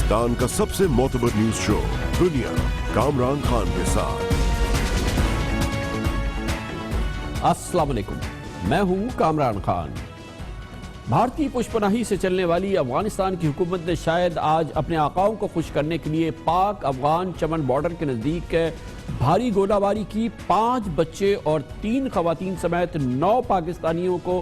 پاکستان کا سب سے معتبر نیوز شو دنیا کامران خان کے ساتھ۔ السلام علیکم، میں ہوں کامران خان۔ بھارتی پشپناہی سے چلنے والی افغانستان کی حکومت نے شاید آج اپنے آقاؤں کو خوش کرنے کے لیے پاک افغان چمن بارڈر کے نزدیک بھاری گولہ باری کی 5 بچے اور 3 خواتین سمیت 9 پاکستانیوں کو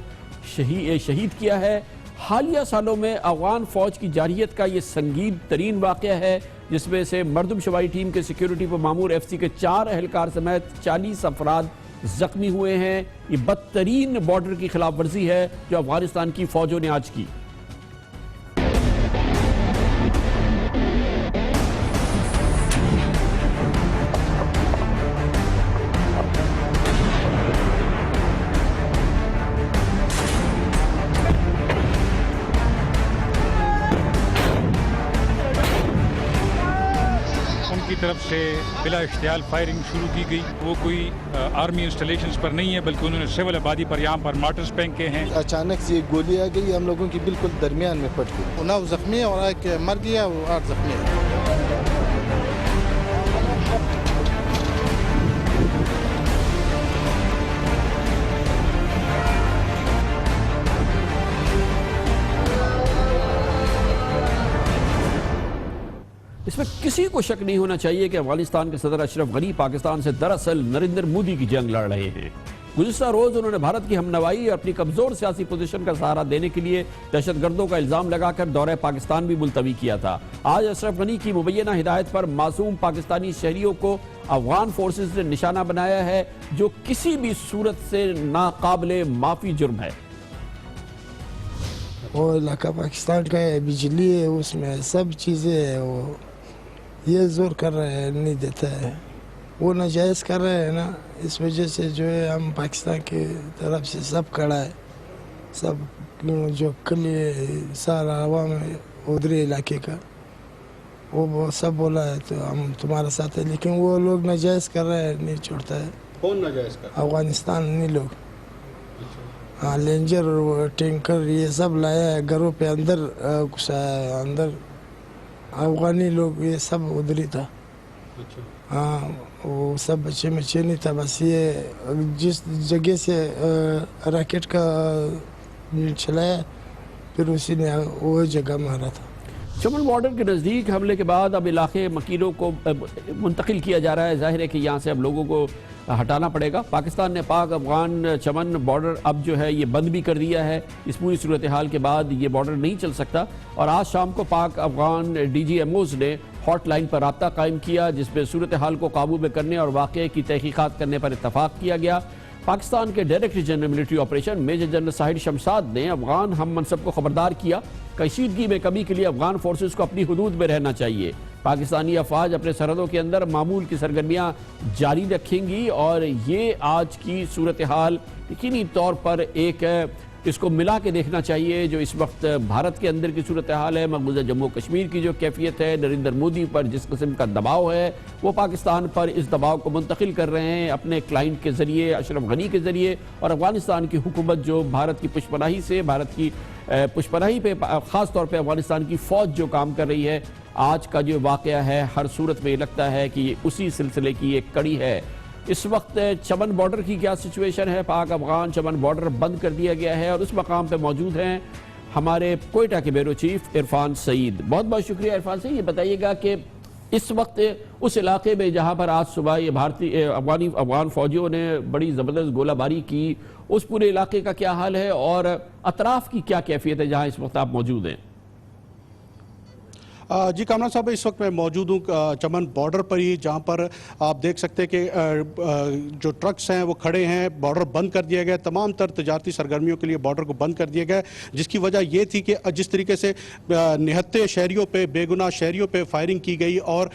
شہید کیا ہے۔ حالیہ سالوں میں افغان فوج کی جارحیت کا یہ سنگین ترین واقعہ ہے، جس میں سے مردم شماری ٹیم کے سیکیورٹی پر مامور FCC کے 4 اہلکار سمیت 40 افراد زخمی ہوئے ہیں۔ یہ بدترین بارڈر کی خلاف ورزی ہے جو افغانستان کی فوجوں نے آج کی۔ کی طرف سے بلا اشتعال فائرنگ شروع کی گئی۔ وہ کوئی آرمی انسٹالیشنز پر نہیں ہے بلکہ انہوں نے سول آبادی پر یہاں پر مارٹرز پھینکے ہیں۔ اچانک سے گولی آ گئی، ہم لوگوں کی بالکل درمیان میں پڑ گئی۔ 9 زخمی ہے اور ایک مر گیا، وہ 8 زخمی ہے۔ اس میں کسی کو شک نہیں ہونا چاہیے کہ افغانستان کے صدر اشرف غنی پاکستان سے دراصل نریندر مودی کی جنگ لڑ رہے ہیں۔ گزشتہ روز انہوں نے بھارت کی ہمنوائی اور اپنی کمزور سیاسی پوزیشن کا سہارا دینے کے لیے دہشت گردوں کا الزام لگا کر دورہ پاکستان بھی ملتوی کیا تھا۔ آج اشرف غنی کی مبینہ ہدایت پر معصوم پاکستانی شہریوں کو افغان فورسز نے نشانہ بنایا ہے، جو کسی بھی صورت سے ناقابل معافی جرم ہے۔ وہ علاقہ پاکستان کا ہے، بجلی ہے، اس میں سب چیزیں ہے، وہ یہ زور کر رہے ہیں، نہیں دیتا ہے، وہ ناجائز کر رہے ہیں نا، اس وجہ سے جو ہے ہم پاکستان کی طرف سے سب کھڑا ہے، سب جو کلی سارا عوام ہے ادھری علاقے کا، وہ سب بولا ہے تو ہم تمہارا ساتھ ہے، لیکن وہ لوگ ناجائز کر رہے ہیں، نہیں چھوڑتا ہے۔ کون ناجائز کر؟ افغانستان نہیں لوگ، ہاں لینجر اور ٹینکر یہ سب لایا ہے، گھروں پہ اندر گھسایا ہے، اندر افغانی لوگ یہ سب ادھر ہی تھا۔ ہاں وہ سب بچے مچے نہیں تھا، بس یہ جس جگہ سے راکٹ کا چلایا پھر اسی نے وہ جگہ مارا تھا۔ چمن بارڈر کے نزدیک حملے کے بعد اب علاقے مکینوں کو منتقل کیا جا رہا ہے۔ ظاہر ہے کہ یہاں سے اب لوگوں کو ہٹانا پڑے گا۔ پاکستان نے پاک افغان چمن بارڈر اب جو ہے یہ بند بھی کر دیا ہے۔ اس پوری صورتحال کے بعد یہ بارڈر نہیں چل سکتا، اور آج شام کو پاک افغان DGMOs نے ہاٹ لائن پر رابطہ قائم کیا، جس میں صورتحال کو قابو میں کرنے اور واقعے کی تحقیقات کرنے پر اتفاق کیا گیا۔ پاکستان کے director general military operation major general Sahir Shamshad نے افغان ہم منصب کو خبردار کیا، کشیدگی میں کمی کے لیے افغان فورسز کو اپنی حدود میں رہنا چاہیے۔ پاکستانی افواج اپنے سرحدوں کے اندر معمول کی سرگرمیاں جاری رکھیں گی، اور یہ آج کی صورتحال یقینی طور پر ایک اس کو ملا کے دیکھنا چاہیے جو اس وقت بھارت کے اندر کی صورتحال ہے، مقبوضہ جموں کشمیر کی جو کیفیت ہے، نریندر مودی پر جس قسم کا دباؤ ہے، وہ پاکستان پر اس دباؤ کو منتقل کر رہے ہیں اپنے کلائنٹ کے ذریعے، اشرف غنی کے ذریعے، اور افغانستان کی حکومت جو بھارت کی پشپناہی سے، بھارت کی پشپناہی پہ خاص طور پہ افغانستان کی فوج جو کام کر رہی ہے، آج کا جو واقعہ ہے ہر صورت میں یہ لگتا ہے کہ یہ اسی سلسلے کی ایک کڑی ہے۔ اس وقت چمن بارڈر کی کیا سچویشن ہے؟ پاک افغان چمن بارڈر بند کر دیا گیا ہے، اور اس مقام پہ موجود ہیں ہمارے کوئٹہ کے بیورو چیف عرفان سعید۔ بہت بہت شکریہ عرفان سعید۔ یہ بتائیے گا کہ اس وقت اس علاقے میں جہاں پر آج صبح یہ افغان فوجیوں نے بڑی زبردست گولہ باری کی، اس پورے علاقے کا کیا حال ہے اور اطراف کی کیا کیفیت ہے جہاں اس وقت آپ موجود ہیں؟ جی کامران صاحب، اس وقت میں موجود ہوں چمن بارڈر پر ہی، جہاں پر آپ دیکھ سکتے ہیں کہ جو ٹرکس ہیں وہ کھڑے ہیں، بارڈر بند کر دیا گیا، تمام تر تجارتی سرگرمیوں کے لیے بارڈر کو بند کر دیا گیا، جس کی وجہ یہ تھی کہ جس طریقے سے نہتے شہریوں پہ، بے گناہ شہریوں پہ فائرنگ کی گئی، اور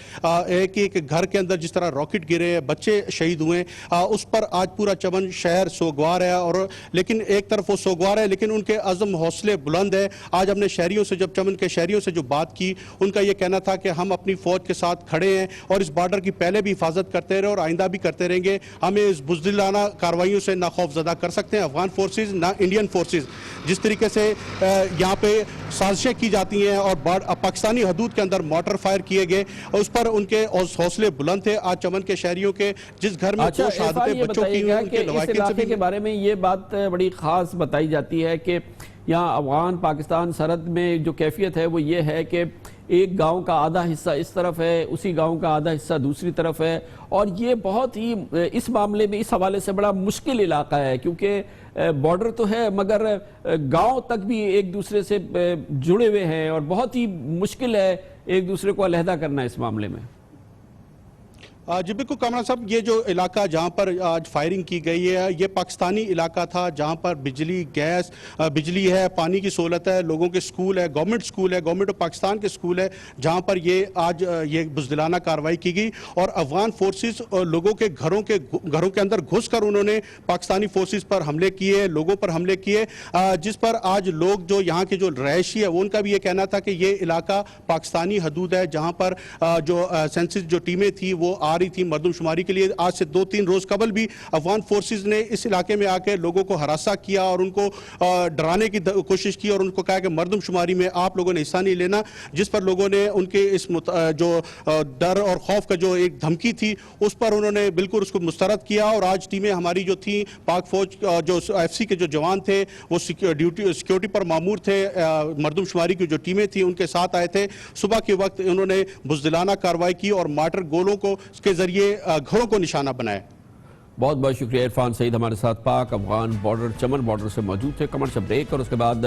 ایک ایک گھر کے اندر جس طرح راکٹ گرے، بچے شہید ہوئے، اس پر آج پورا چمن شہر سوگوار ہے، اور لیکن ایک طرف وہ سوگوار ہے لیکن ان کے عزم حوصلے بلند ہے۔ آج ہم نے شہریوں سے، جب چمن کے شہریوں سے جو بات کی، ان کا یہ کہنا تھا کہ ہم اپنی فوج کے ساتھ کھڑے ہیں اور اس بارڈر کی پہلے بھی حفاظت کرتے رہے اور آئندہ بھی کرتے رہیں گے. ہمیں اس بزدلانہ کارروائیوں سے نہ خوف زدہ کر سکتے ہیں افغان فورسز نہ انڈین فورسز. جس طریقے سے یہاں پہ سازشیں کی جاتی ہیں اور پاکستانی حدود کے اندر مارٹر فائر کیے گئے, اس پر ان کے حوصلے بلند تھے. آج چمن کے شہریوں کے جس گھر میں 2 شہادتیں بچوں کی ہوئی ان کے لواحقین سے بھی کے بارے میں یہ بات بڑی خاص بتائی جاتی ہے کہ یہاں افغان پاکستان سرحد میں جو کیفیت ہے وہ یہ ہے کہ ایک گاؤں کا آدھا حصہ اس طرف ہے, اسی گاؤں کا آدھا حصہ دوسری طرف ہے, اور یہ بہت ہی اس معاملے میں اس حوالے سے بڑا مشکل علاقہ ہے کیونکہ بارڈر تو ہے مگر گاؤں تک بھی ایک دوسرے سے جڑے ہوئے ہیں اور بہت ہی مشکل ہے ایک دوسرے کو علیحدہ کرنا اس معاملے میں. جی بالکل کامران صاحب, یہ جو علاقہ جہاں پر آج فائرنگ کی گئی ہے یہ پاکستانی علاقہ تھا جہاں پر بجلی, گیس, بجلی ہے, پانی کی سہولت ہے, لوگوں کے سکول ہے, گورنمنٹ آف پاکستان کے سکول ہے, جہاں پر یہ آج یہ بزدلانہ کارروائی کی گئی اور افغان فورسز لوگوں کے گھروں کے اندر گھس کر انہوں نے پاکستانی فورسز پر حملے کیے, لوگوں پر حملے کیے, جس پر آج لوگ جو یہاں کے جو رہائشی ہے وہ ان کا بھی یہ کہنا تھا کہ یہ علاقہ پاکستانی حدود ہے جہاں پر جو سینسس جو ٹیمیں تھی وہ رہی تھی مردم شماری کے لیے. آج سے 2-3 روز قبل بھی افغان فورسز نے اس علاقے میں آ کے لوگوں کو ہراساں کیا اور ان کو ڈرانے کی کوشش کی اور ان کو کہا کہ مردم شماری میں آپ لوگوں نے حصہ نہیں لینا, جس پر لوگوں نے ان کے اس جو ڈر اور خوف کا جو ایک دھمکی تھی اس پر انہوں نے بالکل اس کو مسترد کیا. اور آج ٹیمیں ہماری جو تھیں پاک فوج جو FCC کے جو جوان تھے وہ سیکیورٹی پر مامور تھے, مردم شماری کی جو ٹیمیں تھیں ان کے ساتھ آئے تھے. صبح کے وقت انہوں نے بزدلانہ کارروائی کی اور مارٹر گولوں کو کے ذریعے گھروں کو نشانہ بنائے. بہت بہت شکریہ. عرفان سعید ہمارے ساتھ پاک افغان بارڈر چمن بارڈر سے موجود تھے. کمرشل بریک اور اس کے بعد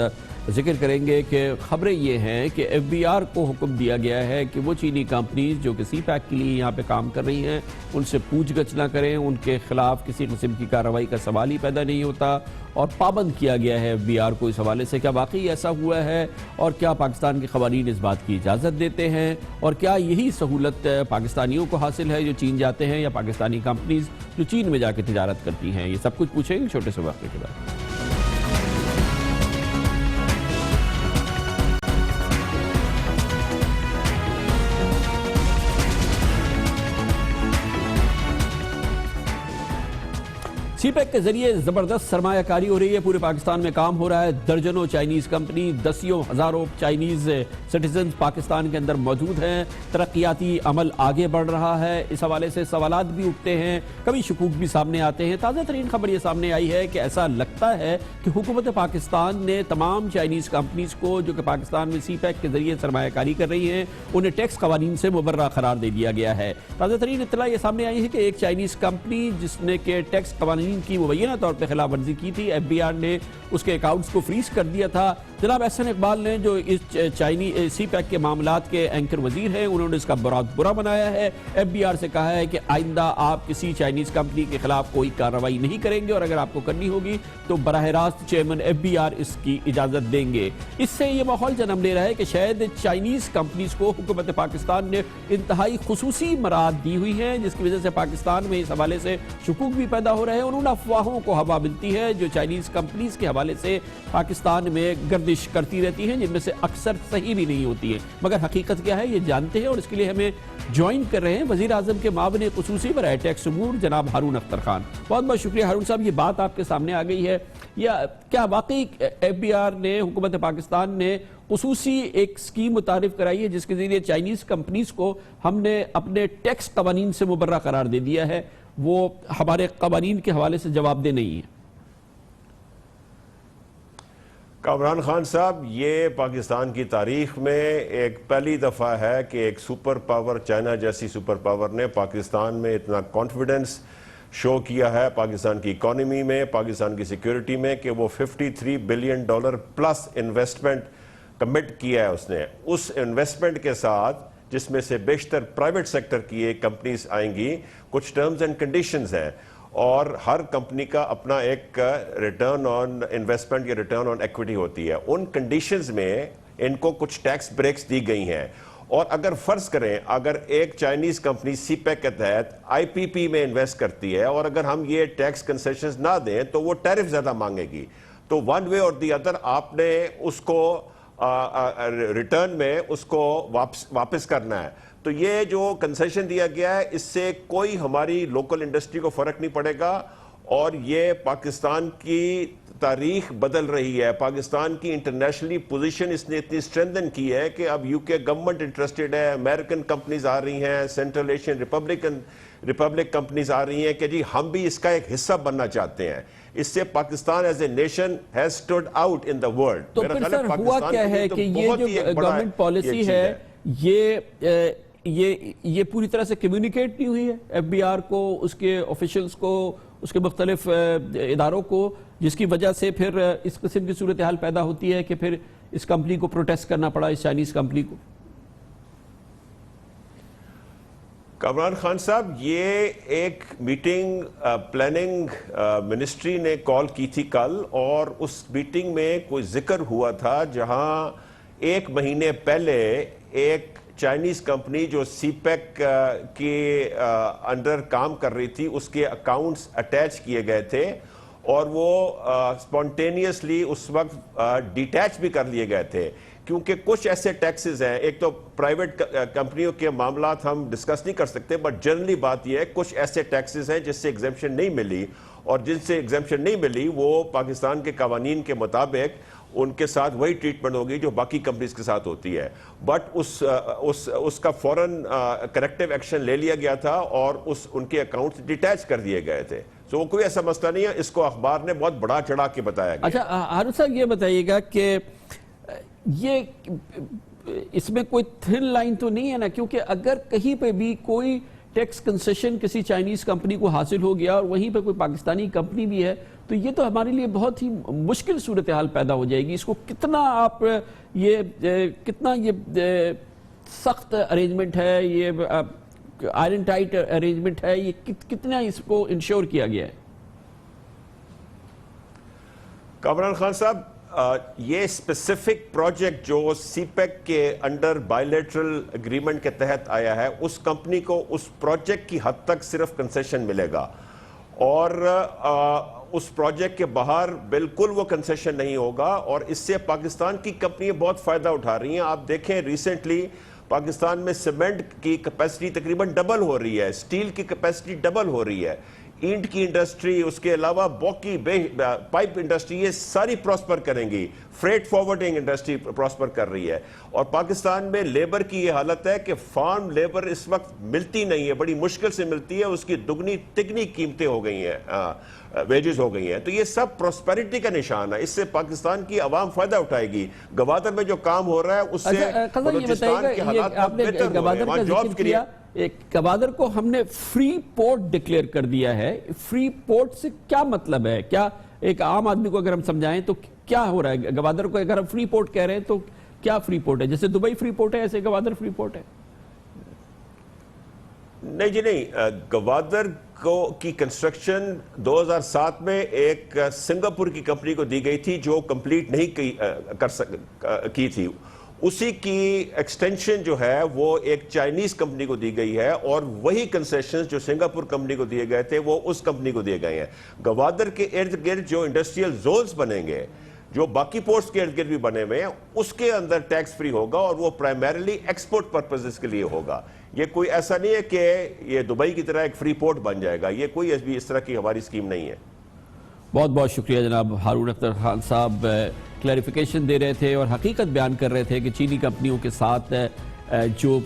ذکر کریں گے کہ خبریں یہ ہیں کہ FBR کو حکم دیا گیا ہے کہ وہ چینی کمپنیز جو کہ سی پیک کے لیے یہاں پہ کام کر رہی ہیں ان سے پوچھ گچھ نہ کریں, ان کے خلاف کسی قسم کی کارروائی کا سوال ہی پیدا نہیں ہوتا, اور پابند کیا گیا ہے FBR کو اس حوالے سے. کیا واقعی ایسا ہوا ہے اور کیا پاکستان کے قوانین اس بات کی اجازت دیتے ہیں, اور کیا یہی سہولت پاکستانیوں کو حاصل ہے جو چین جاتے ہیں یا پاکستانی کمپنیز جو چین میں جا کے تجارت کرتی ہیں؟ یہ سب کچھ پوچھیں گے چھوٹے سے واقعے کے بعد. سی پیک کے ذریعے زبردست سرمایہ کاری ہو رہی ہے, پورے پاکستان میں کام ہو رہا ہے. درجنوں چائنیز کمپنی, دسیوں ہزاروں چائنیز سٹیزنز پاکستان کے اندر موجود ہیں. ترقیاتی عمل آگے بڑھ رہا ہے. اس حوالے سے سوالات بھی اٹھتے ہیں, کبھی شکوک بھی سامنے آتے ہیں. تازہ ترین خبر یہ سامنے آئی ہے کہ ایسا لگتا ہے کہ حکومت پاکستان نے تمام چائنیز کمپنیز کو جو کہ پاکستان میں سی پیک کے ذریعے سرمایہ کاری کر رہی ہیں انہیں ٹیکس قوانین سے مبرہ قرار دے دیا گیا ہے. تازہ ترین اطلاع یہ سامنے آئی ہے کہ ایک چائنیز کمپنی جس نے کہ ٹیکس قوانین کی مبینہ طور پہ خلاف ورزی کی تھی, FBR نے اس کے اکاؤنٹس کو فریز کر دیا تھا. جناب احسن اقبال نے جو اس سی پیک کے معاملات کے اینکر وزیر ہیں انہوں نے اس کا برا بنایا ہے. FBR سے کہا ہے کہ آئندہ آپ کسی چائنیز کمپنی کے خلاف کوئی کارروائی نہیں کریں گے, اور اگر آپ کو کرنی ہوگی تو براہ راست چیئرمین FBR اس کی اجازت دیں گے. اس سے یہ ماحول جنم لے رہا ہے کہ شاید چائنیز کمپنیز کو حکومت پاکستان نے انتہائی خصوصی مراعات دی ہوئی ہیں, جس کی وجہ سے پاکستان میں اس حوالے سے شکوک بھی پیدا ہو رہے ہیں. انہوں نے افواہوں کو ہوا ملتی ہے جو چائنیز کمپنیز کے حوالے سے پاکستان میں گردش کرتی رہتی ہیں, جن میں سے اکثر صحیح بھی نہیں ہوتی ہیں, مگر حقیقت کیا ہے یہ جانتے ہیں. اور اس کے لیے ہمیں جوائن کر رہے ہیں وزیر اعظم کے معاون خصوصی برائے ٹیکس امور جناب ہارون اختر خان. بہت بہت شکریہ ہارون صاحب. یہ بات آپ کے سامنے آ گئی ہے, یا کیا واقعی FBR نے حکومت پاکستان نے خصوصی ایک اسکیم متعارف کرائی ہے جس کے ذریعے چائنیز کمپنیز کو ہم نے اپنے ٹیکس قوانین سے مبرہ قرار دے دیا ہے, وہ ہمارے قوانین کے حوالے سے جواب دہ نہیں ہے؟ کامران خان صاحب, یہ پاکستان کی تاریخ میں ایک پہلی دفعہ ہے کہ ایک سپر پاور, چائنا جیسی سپر پاور نے پاکستان میں اتنا کانفیڈنس شو کیا ہے پاکستان کی اکانومی میں, پاکستان کی سیکیورٹی میں, کہ وہ $53 بلین پلس انویسٹمنٹ کمٹ کیا ہے اس نے. اس انویسٹمنٹ کے ساتھ جس میں سے بیشتر پرائیویٹ سیکٹر کی ایک کمپنیز آئیں گی, کچھ ٹرمز اینڈ کنڈیشنز ہیں, اور ہر کمپنی کا اپنا ایک ریٹرن آن انویسٹمنٹ یا ریٹرن آن ایکویٹی ہوتی ہے. ان کنڈیشنز میں ان کو کچھ ٹیکس بریکس دی گئی ہیں, اور اگر فرض کریں اگر ایک چائنیز کمپنی سی پیک کے تحت IPP میں انویسٹ کرتی ہے اور اگر ہم یہ ٹیکس کنسیشنز نہ دیں تو وہ ٹیرف زیادہ مانگے گی, تو ون وے اور دی ادر آپ نے اس کو ریٹرن میں اس کو واپس کرنا ہے. تو یہ جو کنسیشن دیا گیا ہے اس سے کوئی ہماری لوکل انڈسٹری کو فرق نہیں پڑے گا, اور یہ پاکستان کی تاریخ بدل رہی ہے. پاکستان کی انٹرنیشنلی پوزیشن اس نے اتنی اسٹرینتھن کی ہے کہ اب UK گورنمنٹ انٹرسٹڈ ہے, امریکن کمپنیز آ رہی ہیں, سینٹرل ایشین ریپبلک کمپنیز آ رہی ہیں کہ جی ہم بھی اس کا ایک حصہ بننا چاہتے ہیں. اس سے Pakistan as a nation has stood out in the world. تو پھر سر ہوا کیا ہے کہ یہ جو گورنمنٹ پالیسی ہے یہ پوری طرح سے کمیونیکیٹ نہیں ہوئی ہے FBR کو, اس کے آفیشلز کو, اس کے مختلف اداروں کو, جس کی وجہ سے پھر اس قسم کی صورتحال پیدا ہوتی ہے کہ پھر اس کمپنی کو پروٹیسٹ کرنا پڑا, اس چائنیز کمپنی کو. کامران خان صاحب, یہ ایک میٹنگ پلاننگ منسٹری نے کال کی تھی کل, اور اس میٹنگ میں کوئی ذکر ہوا تھا جہاں ایک مہینے پہلے ایک چائنیز کمپنی جو سی پیک کے انڈر کام کر رہی تھی اس کے اکاؤنٹس اٹیچ کیے گئے تھے, اور وہ اسپونٹینیسلی اس وقت ڈیٹیچ بھی کر لیے گئے تھے, کیونکہ کچھ ایسے ٹیکسز ہیں. ایک تو پرائیویٹ کمپنیوں کے معاملات ہم ڈسکس نہیں کر سکتے, بٹ جنرلی بات یہ ہے کچھ ایسے ٹیکسز ہیں جس سے ایگزیمپشن نہیں ملی, اور جن سے ایگزیمپشن نہیں ملی وہ پاکستان کے قوانین کے مطابق ان کے ساتھ وہی ٹریٹمنٹ ہوگی جو باقی کمپنیز کے ساتھ ہوتی ہے. بٹ اس کا فوراً کریکٹیو ایکشن لے لیا گیا تھا اور ان کے اکاؤنٹس ڈیٹیچ کر دیے گئے تھے. تو وہ کوئی ایسا مسئلہ نہیں ہے, اس کو اخبار نے بہت بڑا چڑھا کے بتایا گیا. اچھا ہارون صاحب, یہ بتائیے گا کہ یہ اس میں کوئی تھن لائن تو نہیں ہے نا, کیونکہ اگر کہیں پہ بھی کوئی ٹیکس کنسیشن کسی چائنیز کمپنی کو حاصل ہو گیا اور وہیں پہ کوئی پاکستانی کمپنی بھی ہے, تو یہ تو ہمارے لیے بہت ہی مشکل صورتحال پیدا ہو جائے گی. اس کو کتنا یہ سخت ارینجمنٹ ہے, یہ آئرن ٹائٹ ارینجمنٹ ہے, یہ کتنا اس کو انشور کیا گیا ہے؟ کامران خان صاحب, یہ اسپیسیفک پروجیکٹ جو سی پیک کے انڈر بائیلیٹرل اگریمنٹ کے تحت آیا ہے, اس کمپنی کو اس پروجیکٹ کی حد تک صرف کنسیشن ملے گا, اور اس پروجیکٹ کے باہر بالکل وہ کنسیشن نہیں ہوگا, اور اس سے پاکستان کی کمپنیاں بہت فائدہ اٹھا رہی ہیں. آپ دیکھیں ریسنٹلی پاکستان میں سیمنٹ کی کیپیسٹی تقریباً ڈبل ہو رہی ہے, اسٹیل کی کیپیسٹی ڈبل ہو رہی ہے, اینٹ کی انڈسٹری, اس کے علاوہ باقی پائپ انڈسٹری, یہ ساری پراسپر کریں گی. فریٹ فارورڈنگ انڈسٹری پراسپر کر رہی ہے, اور پاکستان میں لیبر کی یہ حالت ہے کہ فارم لیبر اس وقت ملتی نہیں ہے, بڑی مشکل سے ملتی ہے, اس کی دگنی تگنی قیمتیں ہو گئی ہیں, ویجز ہو گئی ہیں. تو یہ سب پراسپیرٹی کا نشان ہے, اس سے پاکستان کی عوام فائدہ اٹھائے گی. گوادر میں جو کام ہو رہا ہے اس سے بلوچستان کے حالات بہت بہتر ہو رہے ہیں, وہاں جابز کے لیے. گوادر کو ہم نے فری پورٹ ڈکلیئر کر دیا ہے. فری پورٹ سے کیا مطلب ہے؟ کیا ایک عام آدمی کو اگر ہم سمجھائیں تو کیا ہو رہا ہے گوادر کو؟ اگر ہم فری پورٹ کہہ رہے ہیں تو کیا فری پورٹ ہے؟ جیسے دبئی فری پورٹ ہے ایسے گوادر فری پورٹ ہے؟ نہیں جی نہیں, گوادر کی کنسٹرکشن 2007 میں ایک سنگاپور کی کمپنی کو دی گئی تھی جو کمپلیٹ نہیں کی تھی. اسی کی ایکسٹینشن جو ہے وہ ایک چائنیز کمپنی کو دی گئی ہے, اور وہی کنسیشنز جو سنگاپور کمپنی کو دیے گئے تھے وہ اس کمپنی کو دیے گئے ہیں. گوادر کے ارد گرد جو انڈسٹریل زونز بنیں گے, جو باقی پورٹس کے ارد گرد بھی بنے ہوئے ہیں, اس کے اندر ٹیکس فری ہوگا, اور وہ پرائمریلی ایکسپورٹ پرپزز کے لیے ہوگا. یہ کوئی ایسا نہیں ہے کہ یہ دبئی کی طرح ایک فری پورٹ بن جائے گا, یہ کوئی اس طرح کی ہماری اسکیم نہیں ہے. بہت بہت شکریہ جناب ہارون اختر خان صاحب, کلیریفیکیشن دے رہے تھے اور حقیقت بیان کر رہے تھے کہ چینی کمپنیوں کے ساتھ جو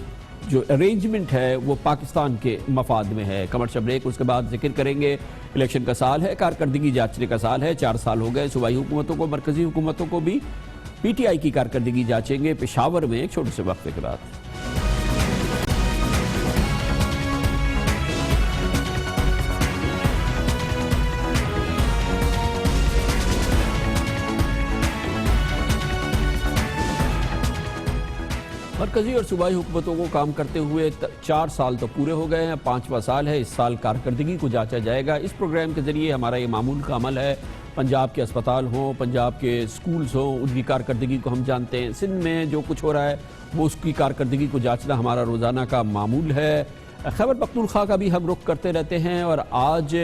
ارینجمنٹ ہے وہ پاکستان کے مفاد میں ہے. کمرشل بریک, اس کے بعد ذکر کریں گے. الیکشن کا سال ہے, کارکردگی جانچنے کا سال ہے. 4 سال ہو گئے صوبائی حکومتوں کو, مرکزی حکومتوں کو بھی. PTI کی کارکردگی جانچیں گے پشاور میں ایک چھوٹے سے وقفے کے بعد. مرکزی اور صوبائی حکومتوں کو کام کرتے ہوئے 4 سال تو پورے ہو گئے ہیں, 5واں سال ہے. اس سال کارکردگی کو جانچا جائے گا. اس پروگرام کے ذریعے ہمارا یہ معمول کا عمل ہے. پنجاب کے اسپتال ہوں, پنجاب کے سکولز ہوں, ان کی کارکردگی کو ہم جانتے ہیں. سندھ میں جو کچھ ہو رہا ہے وہ اس کی کارکردگی کو جانچنا ہمارا روزانہ کا معمول ہے. خیبر پختونخوا کا بھی ہم رخ کرتے رہتے ہیں, اور آج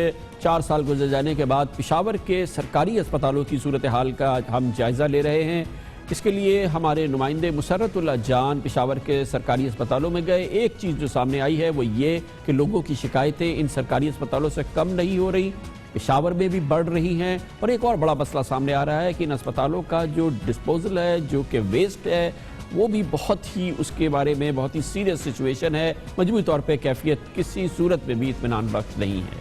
4 سال گزر جانے کے بعد پشاور کے سرکاری اسپتالوں کی صورتحال کا ہم جائزہ لے رہے ہیں. اس کے لیے ہمارے نمائندے مسرت اللہ جان پشاور کے سرکاری اسپتالوں میں گئے۔ ایک چیز جو سامنے آئی ہے وہ یہ کہ لوگوں کی شکایتیں ان سرکاری اسپتالوں سے کم نہیں ہو رہی، پشاور میں بھی بڑھ رہی ہیں، اور ایک اور بڑا مسئلہ سامنے آ رہا ہے کہ ان اسپتالوں کا جو ڈسپوزل ہے، جو کہ ویسٹ ہے، وہ بھی بہت ہی اس کے بارے میں بہت ہی سیریس سچویشن ہے۔ مجموعی طور پہ کیفیت کسی صورت میں بھی اطمینان بخش نہیں ہے۔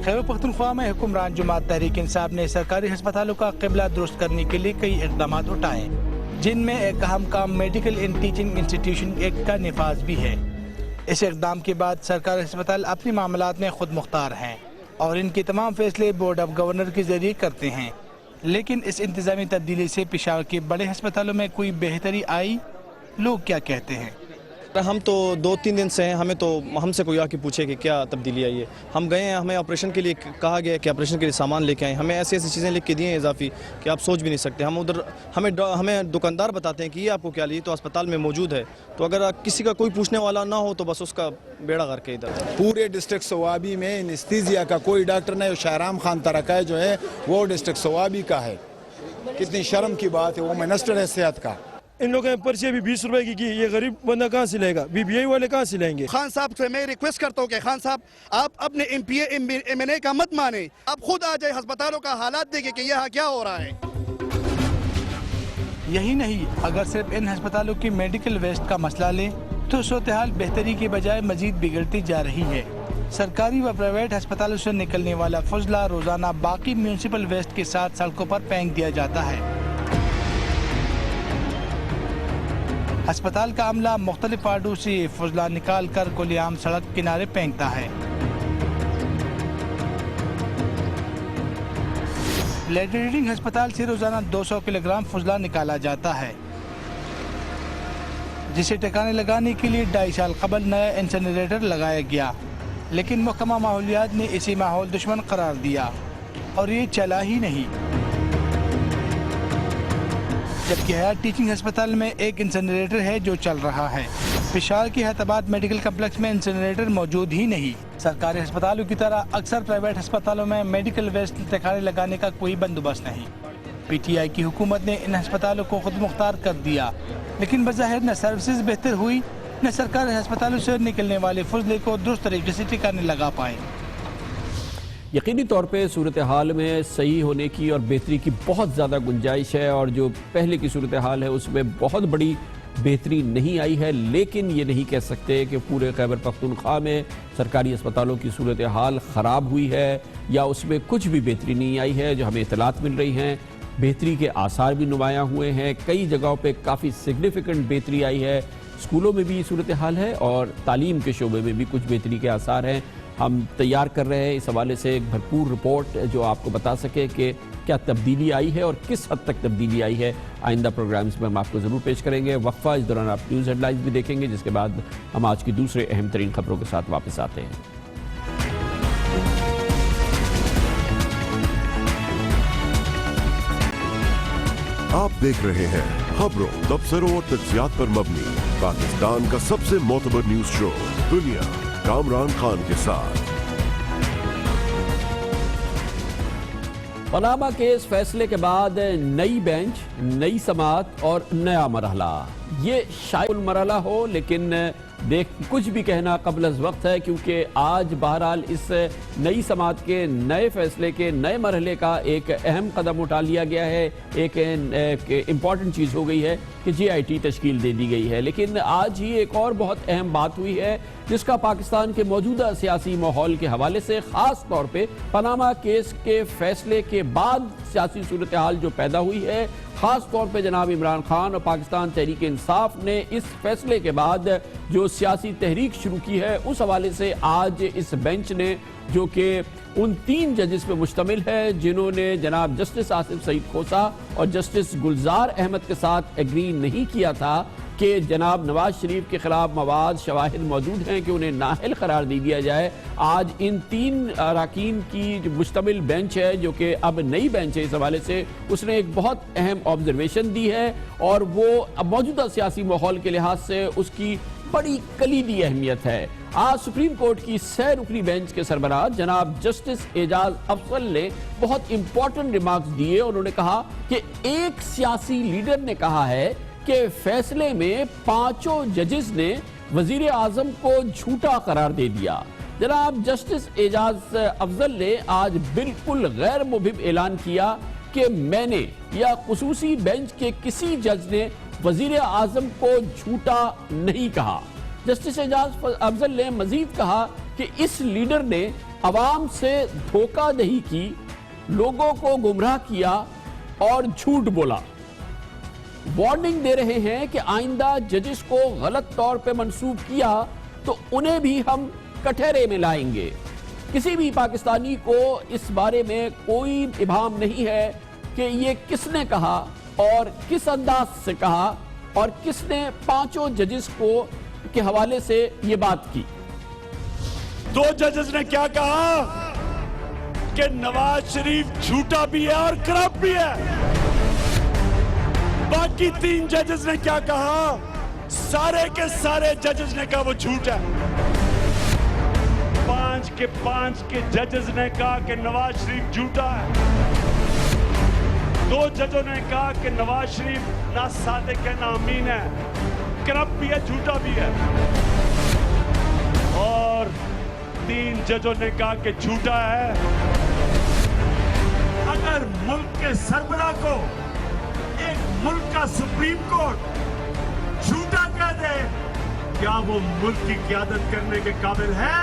خیبر پختونخوا میں حکمران جماعت تحریک انصاف نے سرکاری ہسپتالوں کا قبلہ درست کرنے کے لیے کئی اقدامات اٹھائے، جن میں ایک اہم کام medical and teaching institution act کا نفاذ بھی ہے۔ اس اقدام کے بعد سرکاری ہسپتال اپنی معاملات میں خود مختار ہیں اور ان کے تمام فیصلے بورڈ آف گورنر کے ذریعے کرتے ہیں، لیکن اس انتظامی تبدیلی سے پشاور کے بڑے ہسپتالوں میں کوئی بہتری آئی؟ لوگ کیا کہتے ہیں؟ ہم تو 2-3 دن سے ہیں، ہم سے کوئی آ کے پوچھے کہ کیا تبدیلی آئی ہے۔ ہم گئے ہیں، ہمیں آپریشن کے لیے کہا گیا کہ آپریشن کے لیے سامان لے کے آئیں، ہمیں ایسی چیزیں لکھ کے دی ہیں اضافی کہ آپ سوچ بھی نہیں سکتے۔ ہمیں دکاندار بتاتے ہیں کہ یہ آپ کو کیا لیے تو اسپتال میں موجود ہے، تو اگر کسی کا کوئی پوچھنے والا نہ ہو تو بس اس کا بیڑا غرق کے ادھر۔ پورے ڈسٹرکٹ سوابی میں انستھیزیا کا کوئی ڈاکٹر نہیں، شاہرام خان ترکائے جو ہے وہ ڈسٹرکٹ سوابی کا ہے۔ کتنی شرم کی بات ہے، وہ منسٹر ہے صحت کا۔ ان لوگوں نے پرچی بھی 20 روپے کی، یہ غریب بندہ کہاں سے لے گا؟ BBI والے کہاں سے لیں گے؟ خان صاحب سے میں ریکویسٹ کرتا ہوں کہ خان صاحب آپ اپنے MNA کا مت مانیں، آپ خود آ جائے ہسپتالوں کا حالات دیکھیں کہ یہاں کیا ہو رہا ہے۔ یہی نہیں، اگر صرف ان ہسپتالوں کی میڈیکل ویسٹ کا مسئلہ لیں تو صورتحال بہتری کے بجائے مزید بگڑتی جا رہی ہے۔ سرکاری و پرائیویٹ ہسپتالوں سے نکلنے والا فضلہ روزانہ باقی میونسپل ویسٹ کے ساتھ سڑکوں پر پھینک دیا جاتا ہے۔ ہسپتال کا عملہ مختلف وارڈوں سے فضلہ نکال کر کھلے عام سڑک کنارے پھینکتا ہے۔ لیڈی ریڈنگ ہسپتال سے روزانہ 200 کلو گرام فضلہ نکالا جاتا ہے، جسے ٹھکانے لگانے کے لیے 2.5 سال قبل نیا انسنریٹر لگایا گیا، لیکن محکمہ ماحولیات نے اسے ماحول دشمن قرار دیا اور یہ چلا ہی نہیں۔ جبکہ حیات ٹیچنگ ہسپتال میں ایک انسنریٹر ہے جو چل رہا ہے۔ پشاور کے حیدرآباد میڈیکل کمپلیکس میں انسنریٹر موجود ہی نہیں۔ سرکاری ہسپتالوں کی طرح اکثر پرائیویٹ ہسپتالوں میں میڈیکل ویسٹ ٹھکانے لگانے کا کوئی بندوبست نہیں۔ PTI کی حکومت نے ان ہسپتالوں کو خود مختار کر دیا، لیکن بظاہر نہ سروسز بہتر ہوئی، نہ سرکاری ہسپتالوں سے نکلنے والے فضلے کو درست طریقے سے ٹھکانے لگا پائے۔ یقینی طور پہ صورتحال میں صحیح ہونے کی اور بہتری کی بہت زیادہ گنجائش ہے، اور جو پہلے کی صورتحال ہے اس میں بہت بڑی بہتری نہیں آئی ہے، لیکن یہ نہیں کہہ سکتے کہ پورے خیبر پختونخوا میں سرکاری اسپتالوں کی صورتحال خراب ہوئی ہے یا اس میں کچھ بھی بہتری نہیں آئی ہے۔ جو ہمیں اطلاعات مل رہی ہیں، بہتری کے آثار بھی نمایاں ہوئے ہیں، کئی جگہوں پہ کافی سگنیفیکنٹ بہتری آئی ہے۔ اسکولوں میں بھی صورتحال ہے اور تعلیم کے شعبے میں بھی کچھ بہتری کے آثار ہیں۔ ہم تیار کر رہے ہیں اس حوالے سے ایک بھرپور رپورٹ جو آپ کو بتا سکے کہ کیا تبدیلی آئی ہے اور کس حد تک تبدیلی آئی ہے۔ آئندہ پروگرامز میں ہم آپ کو ضرور پیش کریں گے۔ وقفہ، اس دوران آپ نیوز ہیڈ لائنز بھی دیکھیں گے، جس کے بعد ہم آج کی دوسرے اہم ترین خبروں کے ساتھ واپس آتے ہیں۔ آپ دیکھ رہے ہیں خبروں، تبصروں اور تجزیات پر مبنی پاکستان کا سب سے معتبر نیوز شو دنیا، کامران خان کے ساتھ۔ پاناما کیس فیصلے کے بعد نئی بینچ، نئی سماعت اور نیا مرحلہ۔ یہ شاید المرحلہ ہو، لیکن کچھ بھی کہنا قبل از وقت ہے، کیونکہ آج بہرحال اس نئی سماعت کے نئے فیصلے کے نئے مرحلے کا ایک اہم قدم اٹھا لیا گیا ہے۔ ایک امپورٹنٹ چیز ہو گئی ہے کہ JIT تشکیل دے دی گئی ہے، لیکن آج ہی ایک اور بہت اہم بات ہوئی ہے جس کا پاکستان کے موجودہ سیاسی ماحول کے حوالے سے، خاص طور پہ پاناما کیس کے فیصلے کے بعد سیاسی صورتحال جو پیدا ہوئی ہے، خاص طور پہ جناب عمران خان اور پاکستان تحریک انصاف نے اس فیصلے کے بعد جو سیاسی تحریک شروع کی ہے، اس حوالے سے آج اس بینچ نے، جو کہ ان 3 ججز پہ مشتمل ہے جنہوں نے جناب جسٹس آصف سعید کھوسہ اور جسٹس گلزار احمد کے ساتھ ایگری نہیں کیا تھا کہ جناب نواز شریف کے خلاف مواد شواہد موجود ہیں کہ انہیں نااہل قرار دے دیا جائے۔ آج ان 3 اراکین کی جو مشتمل بینچ ہے، جو کہ اب نئی بینچ ہے، اس حوالے سے اس نے ایک بہت اہم آبزرویشن دی ہے، اور وہ موجودہ سیاسی ماحول کے لحاظ سے اس کی بڑی کلیدی اہمیت ہے۔ آج سپریم کورٹ کی 6 رکنی بینچ کے سربراہ جناب جسٹس اعجاز افضل نے بہت امپورٹنٹ ریمارکس دیے۔ انہوں نے کہا کہ ایک سیاسی لیڈر نے کہا ہے کہ فیصلے میں 5 ججز نے وزیر اعظم کو جھوٹا قرار دے دیا۔ جناب جسٹس اعجاز افضل نے آج بالکل غیر مبہم اعلان کیا کہ میں نے یا خصوصی بینچ کے کسی جج نے وزیر اعظم کو جھوٹا نہیں کہا۔ جسٹس اعجاز افضل نے مزید کہا کہ اس لیڈر نے عوام سے دھوکہ دہی کی، لوگوں کو گمراہ کیا اور جھوٹ بولا۔ وارننگ دے رہے ہیں کہ آئندہ ججز کو غلط طور پہ منسوب کیا تو انہیں بھی ہم کٹہرے میں لائیں گے۔ کسی بھی پاکستانی کو اس بارے میں کوئی ابہام نہیں ہے کہ یہ کس نے کہا اور کس انداز سے کہا اور کس نے 5 ججز کو کے حوالے سے یہ بات کی۔ 2 ججز نے کیا کہا کہ نواز شریف جھوٹا بھی ہے اور کرپٹ بھی ہے۔ باقی 3 ججز نے کیا کہا؟ سارے کے سارے ججز نے کہا وہ جھوٹ ہے۔ 5 کے ججز نے کہا کہ نواز شریف جھوٹا ہے۔ 2 ججوں نے کہا کہ نواز شریف نہ صادق ہے نہ امین ہے، کرپٹ بھی ہے جھوٹا بھی ہے، اور 3 ججوں نے کہا کہ جھوٹا ہے۔ اگر ملک کے سربراہ کو ایک ملک کا سپریم کورٹ جھوٹا کہہ دے، کیا وہ ملک کی قیادت کرنے کے قابل ہے؟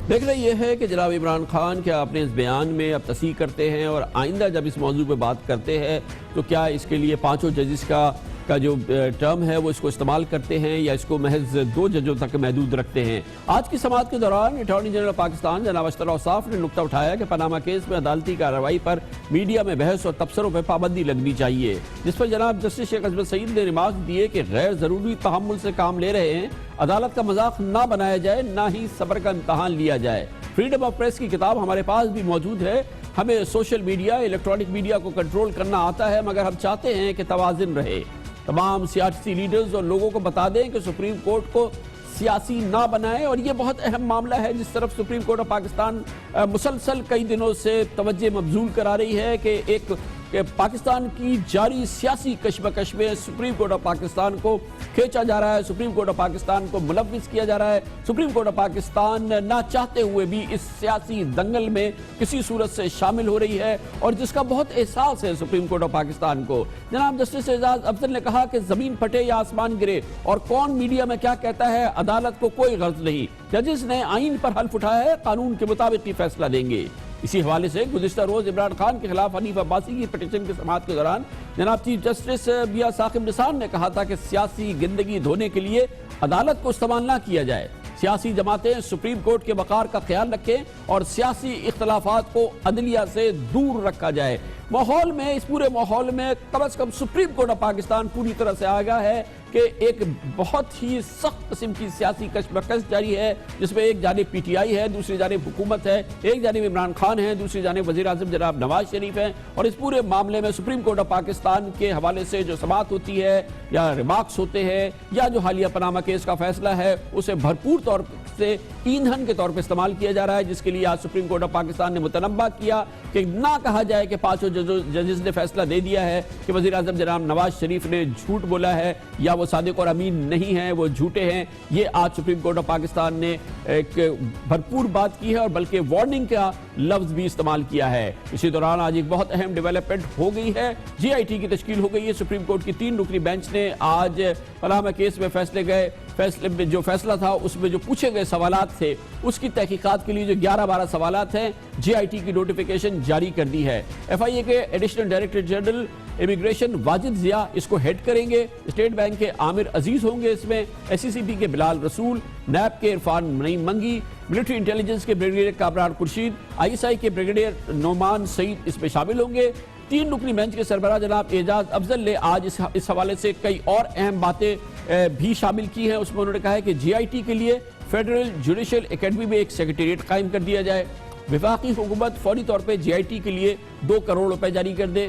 دیکھنا یہ ہے کہ جناب عمران خان کیا اپنے اس بیان میں اب تصحیح کرتے ہیں اور آئندہ جب اس موضوع پہ بات کرتے ہیں تو کیا اس کے لیے 5 ججز کا جو ٹرم ہے وہ اس کو استعمال کرتے ہیں یا اس کو محض 2 ججوں تک محدود رکھتے ہیں۔ آج کی سماعت کے دوران اٹارنی جنرل پاکستان جناب اشرف اوصاف نے نقطہ اٹھایا کہ پاناما کیس میں عدالتی کارروائی پر میڈیا میں بحث اور تبصروں پہ پابندی لگنی چاہیے، جس پر جناب جسٹس شیخ عصمت سعید نے ریمارک دیے کہ غیر ضروری تحمل سے کام لے رہے ہیں، عدالت کا مذاق نہ بنایا جائے، نہ ہی صبر کا امتحان لیا جائے۔ فریڈم آف پریس کی کتاب ہمارے پاس بھی موجود ہے۔ ہمیں سوشل میڈیا، الیکٹرانک میڈیا کو کنٹرول کرنا آتا ہے، مگر ہم چاہتے ہیں کہ توازن رہے۔ تمام سیاسی لیڈرز اور لوگوں کو بتا دیں کہ سپریم کورٹ کو سیاسی نہ بنائیں، اور یہ بہت اہم معاملہ ہے جس طرف سپریم کورٹ آف پاکستان مسلسل کئی دنوں سے توجہ مبذول کرا رہی ہے کہ ایک پاکستان کی جاری سیاسی کشمکش میں سپریم کورٹ آف پاکستان کو کھینچا جا رہا ہے، سپریم کورٹ آف پاکستان کو ملوث کیا جا رہا ہے، سپریم کورٹ آف پاکستان نہ چاہتے ہوئے بھی اس سیاسی دنگل میں کسی صورت سے شامل ہو رہی ہے، اور جس کا بہت احساس ہے سپریم کورٹ آف پاکستان کو۔ جناب جسٹس اعجاز افضل نے کہا کہ زمین پھٹے یا آسمان گرے اور کون میڈیا میں کیا کہتا ہے، عدالت کو کوئی غرض نہیں، ججز نے آئین پر حلف اٹھایا ہے، قانون کے مطابق ہی فیصلہ دیں گے۔ اسی حوالے سے گزشتہ روز عمران خان کے خلاف حنیف عباسی کی پٹیشن کی سماعت کے دوران جناب چیف جسٹس میاں ثاقب نثار نے کہا تھا کہ سیاسی گندگی دھونے کے لیے عدالت کو استعمال نہ کیا جائے، سیاسی جماعتیں سپریم کورٹ کے وقار کا خیال رکھیں اور سیاسی اختلافات کو عدلیہ سے دور رکھا جائے۔ ماحول میں، اس پورے ماحول میں کم از کم سپریم کورٹ آف پاکستان پوری طرح سے آگاہ ہے کہ ایک بہت ہی سخت قسم کی سیاسی کشمکش جاری ہے، جس میں ایک جانب پی ٹی آئی ہے، دوسری جانب حکومت ہے، ایک جانب عمران خان ہے، دوسری جانب وزیر اعظم جناب نواز شریف ہیں، اور اس پورے معاملے میں سپریم کورٹ آف پاکستان کے حوالے سے جو سماعت ہوتی ہے یا ریمارکس ہوتے ہیں یا جو حالیہ پاناما کیس کا فیصلہ ہے اسے بھرپور طور سے ایندھن کے طور پر استعمال کیا جا رہا ہے، جس کے لیے آج سپریم کورٹ آف پاکستان نے متنبہ کیا کہ نہ کہا جائے کہ 5 ججز نے فیصلہ دے دیا ہے کہ وزیر اعظم جناب نواز شریف نے جھوٹ بولا ہے یا وہ صادق اور امین نہیں ہیں، وہ جھوٹے ہیں۔ یہ آج سپریم کورٹ آف پاکستان نے ایک بھرپور بات کی ہے اور بلکہ وارننگ کا لفظ بھی استعمال کیا ہے۔ اسی دوران آج ایک بہت اہم ڈیولپمنٹ ہو گئی ہے، جی آئی ٹی کی تشکیل ہو گئی ہے۔ سپریم کورٹ کی 3 رکنی بینچ نے آج پاناما کیس میں فیصلے میں جو فیصلہ تھا اس میں جو پوچھے گئے سوالات تھے اس کی تحقیقات کے لیے جو 11-12 سوالات ہیں جی آئی ٹی کی نوٹیفیکیشن جاری کر دی ہے۔ ایف آئی اے کے additional director general immigration Wajid Zia اس کو ہیڈ کریں گے، اسٹیٹ بینک کے عامر عزیز ہوں گے اس میں، ایس سی سی پی کے بلال رسول، نیب کے عرفان منگی، ملٹری انٹیلیجنس کے brigadier Kamran Khurshid, I S I کے بریگیڈیئر نعمان سعید اس میں شامل ہوں گے۔ 3 رکنی بینچ کے سربراہ جناب اعجاز افضل نے آج اس حوالے سے کئی اور اہم باتیں بھی شامل کی ہیں۔ اس میں انہوں نے کہا ہے کہ جی آئی ٹی کے لیے فیڈرل جوڈیشل اکیڈمی میں ایک سیکریٹریٹ قائم کر دیا جائے، وفاقی حکومت فوری طور پہ جی آئی ٹی کے لیے 2 کروڑ روپے جاری کر دے،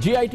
GIT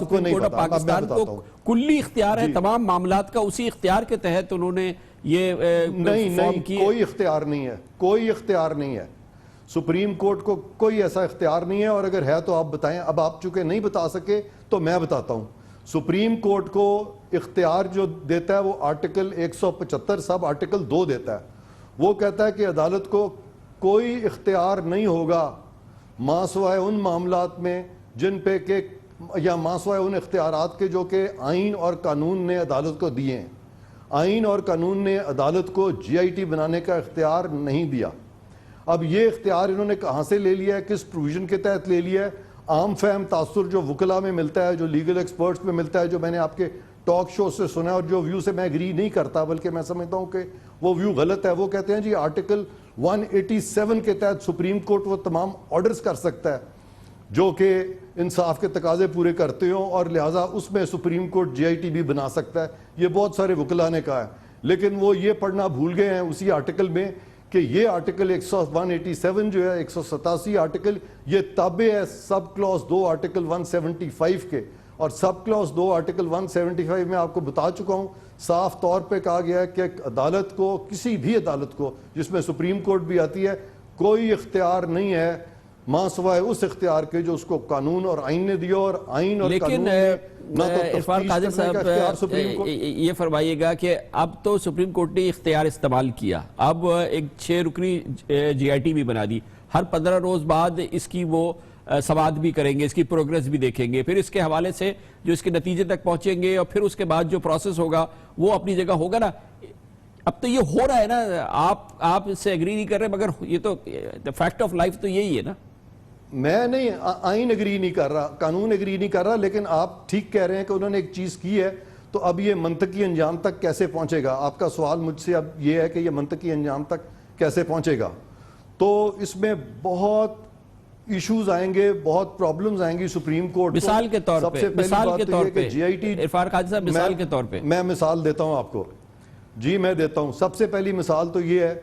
supreme court of Pakistan کو، کلی اختیار ہے تمام معاملات کا، اسی اختیار کے تحت انہوں نے یہ نہیں کوئی اختیار نہیں ہے، کوئی اختیار نہیں ہے سپریم کورٹ کو، کوئی ایسا اختیار نہیں ہے، اور اگر ہے تو آپ بتائیں۔ اب آپ چونکہ نہیں بتا سکے تو میں بتاتا ہوں۔ سپریم کورٹ کو اختیار جو دیتا ہے وہ آرٹیکل 175 سب آرٹیکل 2 دیتا ہے، وہ کہتا ہے کہ عدالت کو کوئی اختیار نہیں ہوگا ماں سوائے ان معاملات میں جن پہ کہ یا ماں سوائے ان اختیارات کے جو کہ آئین اور قانون نے عدالت کو دیے ہیں۔ آئین اور قانون نے عدالت کو جی آئی ٹی بنانے کا اختیار نہیں دیا۔ اب یہ اختیار انہوں نے کہاں سے لے لیا ہے، کس پروویژن کے تحت لے لیا ہے؟ عام فہم تاثر جو وکلا میں ملتا ہے، جو لیگل ایکسپرٹس میں ملتا ہے، جو میں نے آپ کے ٹاک شو سے سنا ہے اور جو ویو سے میں ایگری نہیں کرتا بلکہ میں سمجھتا ہوں کہ وہ ویو غلط ہے، وہ کہتے ہیں جی آرٹیکل 187 کے تحت سپریم کورٹ وہ تمام آرڈرز کر سکتا ہے جو کہ انصاف کے تقاضے پورے کرتے ہوں، اور لہٰذا اس میں supreme court G I T بھی بنا سکتا ہے۔ یہ بہت سارے وکلا نے کہا ہے، لیکن وہ یہ پڑھنا بھول گئے ہیں اسی آرٹیکل میں کہ یہ آرٹیکل 187 جو ہے 187 آرٹیکل یہ تابع ہے سب کلاس 2 آرٹیکل 175 کے، اور سب کلاس 2 آرٹیکل 175 میں آپ کو بتا چکا ہوں صاف طور پہ کہا گیا ہے کہ عدالت کو، کسی بھی عدالت کو جس میں سپریم کورٹ بھی آتی ہے، کوئی اختیار نہیں ہے ماں سوائے اس اختیار کے جو اس کو قانون اور آئین نے دیا، اور آئین اور قانون نے نہ تو عرفان قادر صاحب یہ فرمائیے گا کہ اب تو سپریم کورٹ نے اختیار استعمال کیا، اب ایک 6 رکنی جی آئی ٹی بھی بنا دی، ہر 15 روز بعد اس کی وہ سماعت بھی کریں گے، اس کی پروگریس بھی دیکھیں گے، پھر اس کے حوالے سے جو اس کے نتیجے تک پہنچیں گے اور پھر اس کے بعد جو پروسیس ہوگا وہ اپنی جگہ ہوگا نا۔ اب تو یہ ہو رہا ہے نا، آپ اس سے ایگری نہیں کر رہے، مگر یہ تو فیکٹ آف لائف تو یہی ہے نا۔ میں نہیں آئین ایگری نہیں کر رہا، قانون ایگری نہیں کر رہا، لیکن آپ ٹھیک کہہ رہے ہیں کہ انہوں نے ایک چیز کی ہے، تو اب یہ منطقی انجام تک کیسے پہنچے گا؟ آپ کا سوال مجھ سے اب یہ ہے کہ یہ منطقی انجام تک کیسے پہنچے گا؟ تو اس میں بہت ایشوز آئیں گے، بہت پرابلمز آئیں گی سپریم کورٹ کو۔ مثال کے طور پہ جی آئی ٹی، عرفان قادر صاحب مثال کے طور پہ میں مثال دیتا ہوں آپ کو، جی میں دیتا ہوں۔ سب سے پہلی مثال تو یہ ہے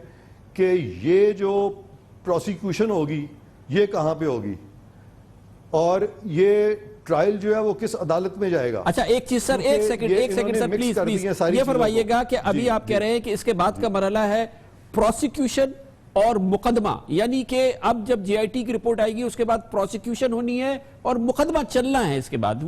کہ یہ جو پروسیکیوشن ہوگی یہ کہاں پہ ہوگی، اور یہ ٹرائل جو ہے وہ کس عدالت میں جائے گا؟ اچھا ایک چیز سر، ایک سیکنڈ سر پلیز یہ فرمائیے گا کہ ابھی آپ کہہ رہے ہیں کہ اس کے بعد کا مرحلہ ہے پروسیکیوشن اور مقدمہ، یعنی کہ اب جب جی آئی ٹی کی رپورٹ آئے گی اس کے بعد پروسیکیوشن ہونی ہے اور مقدمہ چلنا ہے اس کے بعد،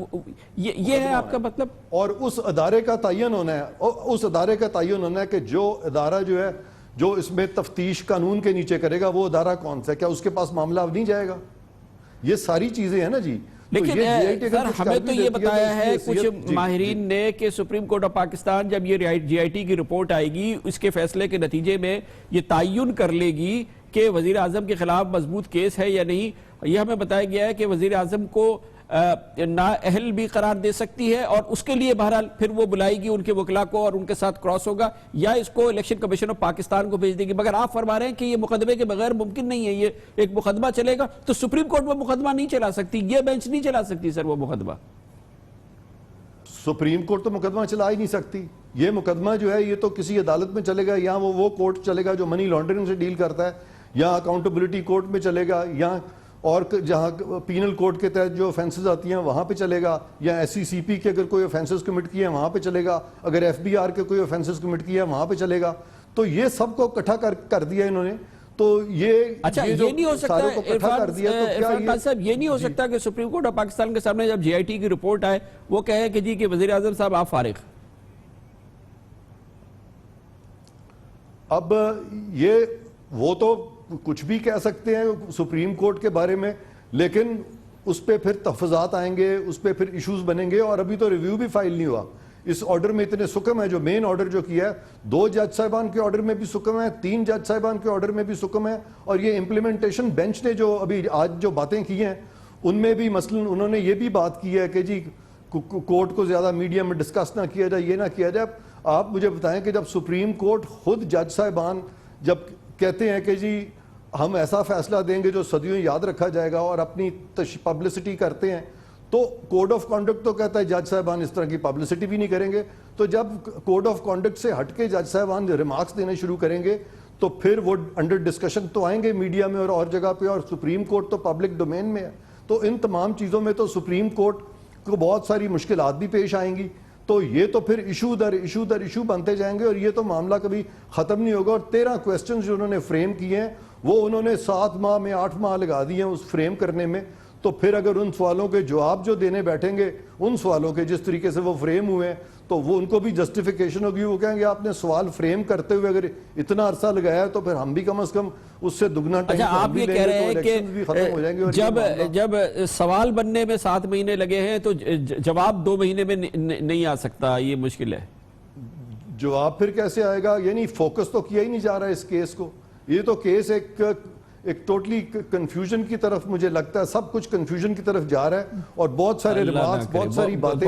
یہ ہے آپ کا مطلب؟ اور اس ادارے کا تعین ہونا ہے، اس ادارے کا تعین ہونا ہے کہ جو ادارہ جو ہے جو اس میں تفتیش قانون کے نیچے کرے گا وہ ادارہ کون سا ہے، کیا اس کے پاس معاملہ اب نہیں جائے گا؟ یہ ساری چیزیں ہیں نا جی۔ لیکن سر ہمیں تو یہ بتایا ہے کچھ ماہرین نے کہ سپریم کورٹ آف پاکستان جب یہ جی آئی ٹی کی رپورٹ آئے گی اس کے فیصلے کے نتیجے میں یہ تعین کر لے گی کہ وزیر اعظم کے خلاف مضبوط کیس ہے یا نہیں۔ یہ ہمیں بتایا گیا ہے کہ وزیر اعظم کو نااہل بھی قرار دے سکتی ہے، اور اس کے لیے بہرحال پھر وہ بلائے گی ان کے وکلا کو اور ان کے ساتھ کراس ہوگا، یا اس کو الیکشن کمیشن آف پاکستان کو بھیج دے گی۔ مگر آپ فرما رہے ہیں کہ یہ مقدمے کے بغیر ممکن نہیں ہے، یہ ایک مقدمہ چلے گا تو سپریم کورٹ وہ مقدمہ نہیں چلا سکتی، یہ بینچ نہیں چلا سکتی سر وہ مقدمہ۔ سپریم کورٹ تو مقدمہ چلا ہی نہیں سکتی، یہ مقدمہ جو ہے یہ تو کسی عدالت میں چلے گا، یا وہ کورٹ چلے گا جو منی لانڈرنگ سے ڈیل کرتا ہے، یا اکاؤنٹیبلٹی کورٹ میں چلے گا، یا اور جہاں پینل کوڈ کے تحت جو افینسز آتی ہیں وہاں پہ چلے گا، یا ایس سی سی پی کے اگر کوئی افینسز کمٹ کیے ہیں وہاں پہ چلے گا، اگر ایف بی آر کے کوئی افینسز کمٹ کیے ہیں وہاں پہ چلے گا۔ تو یہ سب کو اکٹھا کر دیا انہوں نے، تو یہ اچھا یہ نہیں ہو سکتا عرفان صاحب، یہ نہیں ہو سکتا کہ سپریم کورٹ آف پاکستان کے سامنے جب جی آئی ٹی کی رپورٹ آئے وہ کہے کہ جی کہ وزیر اعظم صاحب آپ فارغ؟ اب یہ وہ تو کچھ بھی کہہ سکتے ہیں سپریم کورٹ کے بارے میں، لیکن اس پہ پھر تحفظات آئیں گے، اس پہ پھر ایشوز بنیں گے، اور ابھی تو ریویو بھی فائل نہیں ہوا۔ اس آرڈر میں اتنے سکم ہے، جو مین آرڈر جو کیا ہے 2 جج صاحبان کے آرڈر میں بھی سکم ہے، 3 جج صاحبان کے آرڈر میں بھی سکم ہے، اور یہ امپلیمنٹیشن بینچ نے جو ابھی آج جو باتیں کی ہیں ان میں بھی مثلا انہوں نے یہ بھی بات کی ہے کہ جی کورٹ کو زیادہ میڈیا میں ڈسکس نہ کیا جائے، یہ نہ کیا جائے۔ آپ مجھے بتائیں کہ جب سپریم کورٹ خود جج صاحبان جب کہتے ہیں کہ جی ہم ایسا فیصلہ دیں گے جو صدیوں یاد رکھا جائے گا، اور اپنی پبلسٹی کرتے ہیں، تو کوڈ آف کانڈکٹ تو کہتا ہے جج صاحبان اس طرح کی پبلسٹی بھی نہیں کریں گے۔ تو جب کوڈ آف کانڈکٹ سے ہٹ کے جج صاحبان ریمارکس دینے شروع کریں گے تو پھر وہ انڈر ڈسکشن تو آئیں گے میڈیا میں اور جگہ پہ، اور سپریم کورٹ تو پبلک ڈومین میں ہے۔ تو ان تمام چیزوں میں تو سپریم کورٹ کو بہت ساری مشکلات بھی پیش آئیں گی. تو یہ تو پھر ایشو در ایشو بنتے جائیں گے اور یہ تو معاملہ کبھی ختم نہیں ہوگا. اور 13 کویسچنز جو انہوں نے فریم کیے ہیں وہ انہوں نے 7 ماہ میں 8 ماہ لگا دیے ہیں اس فریم کرنے میں. تو پھر اگر ان سوالوں کے جواب جو دینے بیٹھیں گے ان سوالوں کے جس طریقے سے وہ فریم ہوئے ہیں تو وہ ان کو بھی جسٹیفیکیشن ہوگی. وہ کہیں گے آپ نے سوال فریم کرتے ہوئے اگر اتنا عرصہ لگایا ہے تو پھر ہم بھی کم از کم اس سے دگنا ٹائم. اچھا آپ یہ کہہ رہے ہیں کہ جب سوال بننے میں 7 مہینے لگے ہیں تو جواب 2 مہینے میں نہیں آ سکتا, یہ مشکل ہے. جواب پھر کیسے آئے گا؟ یعنی فوکس تو کیا ہی نہیں جا رہا اس کیس کو. یہ تو کیس ایک ٹوٹلی کنفیوژن کی طرف مجھے لگتا ہے, سب کچھ کنفیوژن کی طرف جا رہا ہے اور بہت سارے ریمارکس, بہت ساری باتیں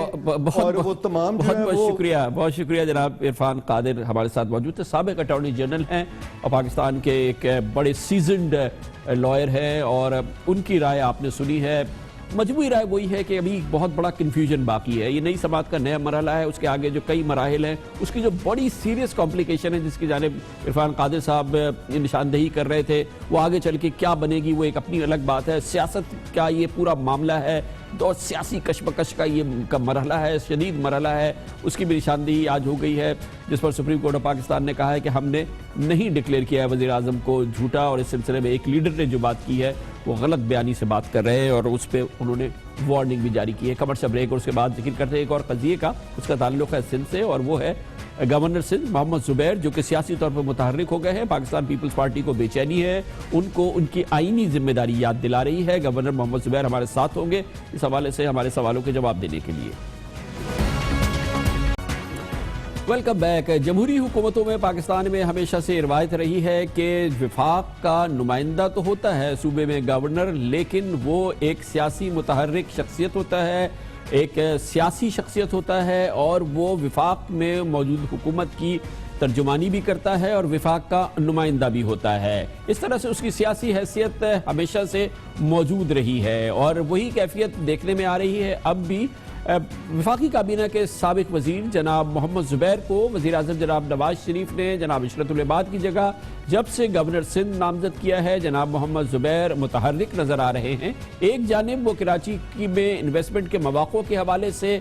اور وہ تمام جو ہیں وہ. بہت شکریہ جناب عرفان قادر ہمارے ساتھ موجود ہے, سابق اٹارنی جنرل ہیں اور پاکستان کے ایک بڑے سیزنڈ لائر ہیں اور ان کی رائے آپ نے سنی ہے. مجموعی رائے وہی ہے کہ ابھی بہت بڑا کنفیوژن باقی ہے. یہ نئی سماعت کا نیا مرحلہ ہے, اس کے آگے جو کئی مراحل ہیں, اس کی جو بڑی سیریس کمپلیکیشن ہے جس کی جانب عرفان قادر صاحب نشاندہی کر رہے تھے, وہ آگے چل کے کیا بنے گی وہ ایک اپنی الگ بات ہے. سیاست کا یہ پورا معاملہ ہے اور سیاسی کشمکش کا یہ مرحلہ ہے, شدید مرحلہ ہے, اس کی بھی نشاندہی آج ہو گئی ہے جس پر سپریم کورٹ آف پاکستان نے کہا ہے کہ ہم نے نہیں ڈکلیئر کیا ہے وزیر اعظم کو جھوٹا, اور اس سلسلے میں ایک لیڈر نے جو بات کی ہے وہ غلط بیانی سے بات کر رہے ہیں اور اس پہ انہوں نے وارننگ بھی جاری کی ہے. کمرشل بریک اور اس کے بعد ذکر کرتے ہیں ایک اور قضیے کا, اس کا تعلق ہے سندھ سے اور وہ ہے گورنر سندھ محمد زبیر جو کہ سیاسی طور پر متحرک ہو گئے ہیں. پاکستان پیپلز پارٹی کو بے چینی ہے, ان کو ان کی آئینی ذمہ داری یاد دلا رہی ہے. گورنر محمد زبیر ہمارے ساتھ ہوں گے اس حوالے سے ہمارے سوالوں کے جواب دینے کے لیے. Welcome back. جمہوری حکومتوں میں پاکستان میں ہمیشہ سے روایت رہی ہے کہ وفاق کا نمائندہ تو ہوتا ہے صوبے میں گورنر, لیکن وہ ایک سیاسی متحرک شخصیت ہوتا ہے, ایک سیاسی شخصیت ہوتا ہے اور وہ وفاق میں موجود حکومت کی ترجمانی بھی کرتا ہے اور وفاق کا نمائندہ بھی ہوتا ہے. اس طرح سے اس کی سیاسی حیثیت ہمیشہ سے موجود رہی ہے اور وہی کیفیت دیکھنے میں آ رہی ہے اب بھی. وفاقی کابینہ کے سابق وزیر جناب محمد زبیر کو وزیر اعظم جناب نواز شریف نے جناب عشرت العباد کی جگہ جب سے گورنر سندھ نامزد کیا ہے جناب محمد زبیر متحرک نظر آ رہے ہیں. ایک جانب وہ کراچی میں انویسٹمنٹ کے مواقع کے حوالے سے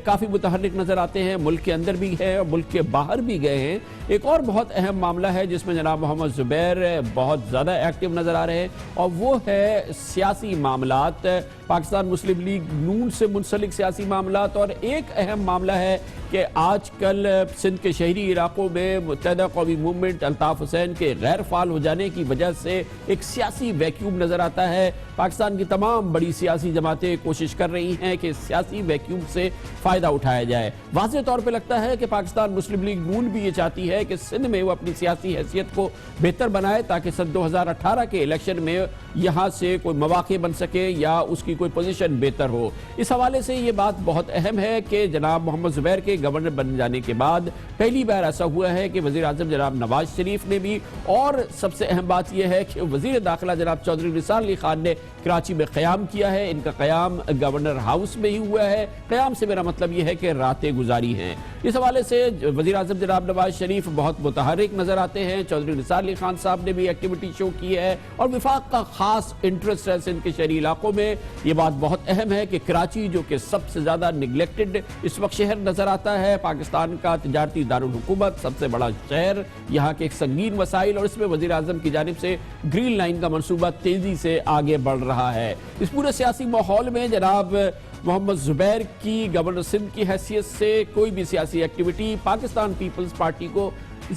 کافی متحرک نظر آتے ہیں, ملک کے اندر بھی ہے اور ملک کے باہر بھی گئے ہیں. ایک اور بہت اہم معاملہ ہے جس میں جناب محمد زبیر بہت زیادہ ایکٹیو نظر آ رہے ہیں اور وہ ہے سیاسی معاملات, پاکستان مسلم لیگ نون سے منسلک سیاسی معاملات. اور ایک اہم معاملہ ہے کہ آج کل سندھ کے شہری علاقوں میں متحدہ قومی موومنٹ الطاف حسین کے غیر فعال ہو جانے کی وجہ سے ایک سیاسی ویکیوم نظر آتا ہے. پاکستان کی تمام بڑی سیاسی جماعتیں کوشش کر رہی ہیں کہ سیاسی ویکیوم سے فائدہ اٹھایا جائے. واضح طور پہ لگتا ہے کہ پاکستان مسلم لیگ نون بھی یہ چاہتی ہے کہ سندھ میں وہ اپنی سیاسی حیثیت کو بہتر بنائے تاکہ سن 2018 کے الیکشن میں یہاں سے کوئی مواقع بن سکے یا اس کی کوئی پوزیشن بہتر ہو. اس حوالے سے یہ بات بہت اہم ہے کہ جناب محمد زبیر کے گورنر بن جانے کے بعد پہلی بار ایسا ہوا ہے کہ وزیر اعظم جناب نواز شریف نے بھی, اور سب سے اہم بات یہ ہے کہ وزیر داخلہ جناب چودھری نثار علی خان نے کراچی میں قیام کیا ہے. ان کا قیام گورنر ہاؤس میں ہی ہوا ہے. قیام سے میرا مطلب یہ ہے کہ راتیں گزاری ہیں. اس حوالے سے وزیر اعظم جناب نواز شریف بہت متحرک نظر آتے ہیں. چودھری نثار علی خان صاحب نے بھی ایکٹیویٹی شو کی ہے اور وفاق کا خاص انٹرسٹ ہے سندھ کے شہری علاقوں میں. یہ بات بہت اہم ہے کہ کراچی جو کہ سب سے زیادہ نیگلیکٹڈ اس وقت شہر نظر آتا ہے, پاکستان کا تجارتی دارالحکومت, سب سے بڑا شہر, یہاں کے ایک سنگین وسائل, اور اس میں وزیر اعظم کی جانب سے گرین لائن کا منصوبہ تیزی سے آگے بڑھ رہا ہے. اس پورے سیاسی ماحول میں جناب محمد زبیر کی گورنر سندھ کی حیثیت سے کوئی بھی سیاسی ایکٹیویٹی پاکستان پیپلز پارٹی کو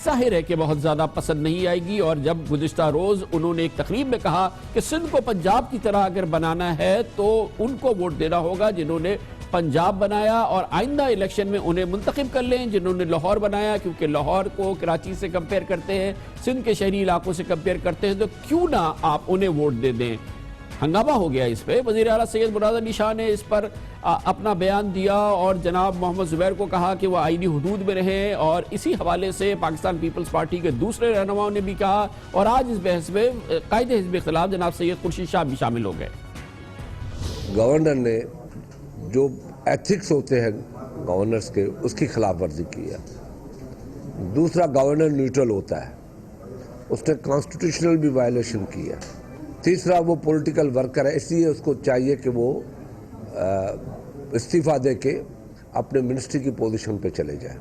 ظاہر ہے کہ بہت زیادہ پسند نہیں آئے گی. اور جب گزشتہ روز انہوں نے ایک تقریب میں کہا کہ سندھ کو پنجاب کی طرح اگر بنانا ہے تو ان کو ووٹ دینا ہوگا جنہوں نے پنجاب بنایا, اور آئندہ الیکشن میں انہیں منتخب کر لیں جنہوں نے لاہور بنایا, کیونکہ لاہور کو کراچی سے کمپیئر کرتے ہیں, سندھ کے شہری علاقوں سے کمپیئر کرتے ہیں, تو کیوں نہ آپ انہیں ووٹ دے دیں. ہنگامہ ہو گیا اس پہ. وزیر اعلیٰ سید مراد علی شاہ نے اس پر اپنا بیان دیا اور جناب محمد زبیر کو کہا کہ وہ آئینی حدود میں رہیں, اور اسی حوالے سے پاکستان پیپلز پارٹی کے دوسرے رہنماؤں نے بھی کہا, اور آج اس بحث میں قائد حزب اختلاف جناب سید خورشید شاہ بھی شامل ہو گئے. گورنر نے جو ایتھکس ہوتے ہیں گورنرز کے, اس کی خلاف ورزی کی ہے. دوسرا, گورنر نیوٹرل ہوتا ہے, اس نے کانسٹیٹیوشنل بھی وائلیشن کی ہے. تیسرا, وہ پولیٹیکل ورکر ہے, اس لیے اس کو چاہیے کہ وہ استعفیٰ دے کے اپنے منسٹری کی پوزیشن پہ چلے جائیں.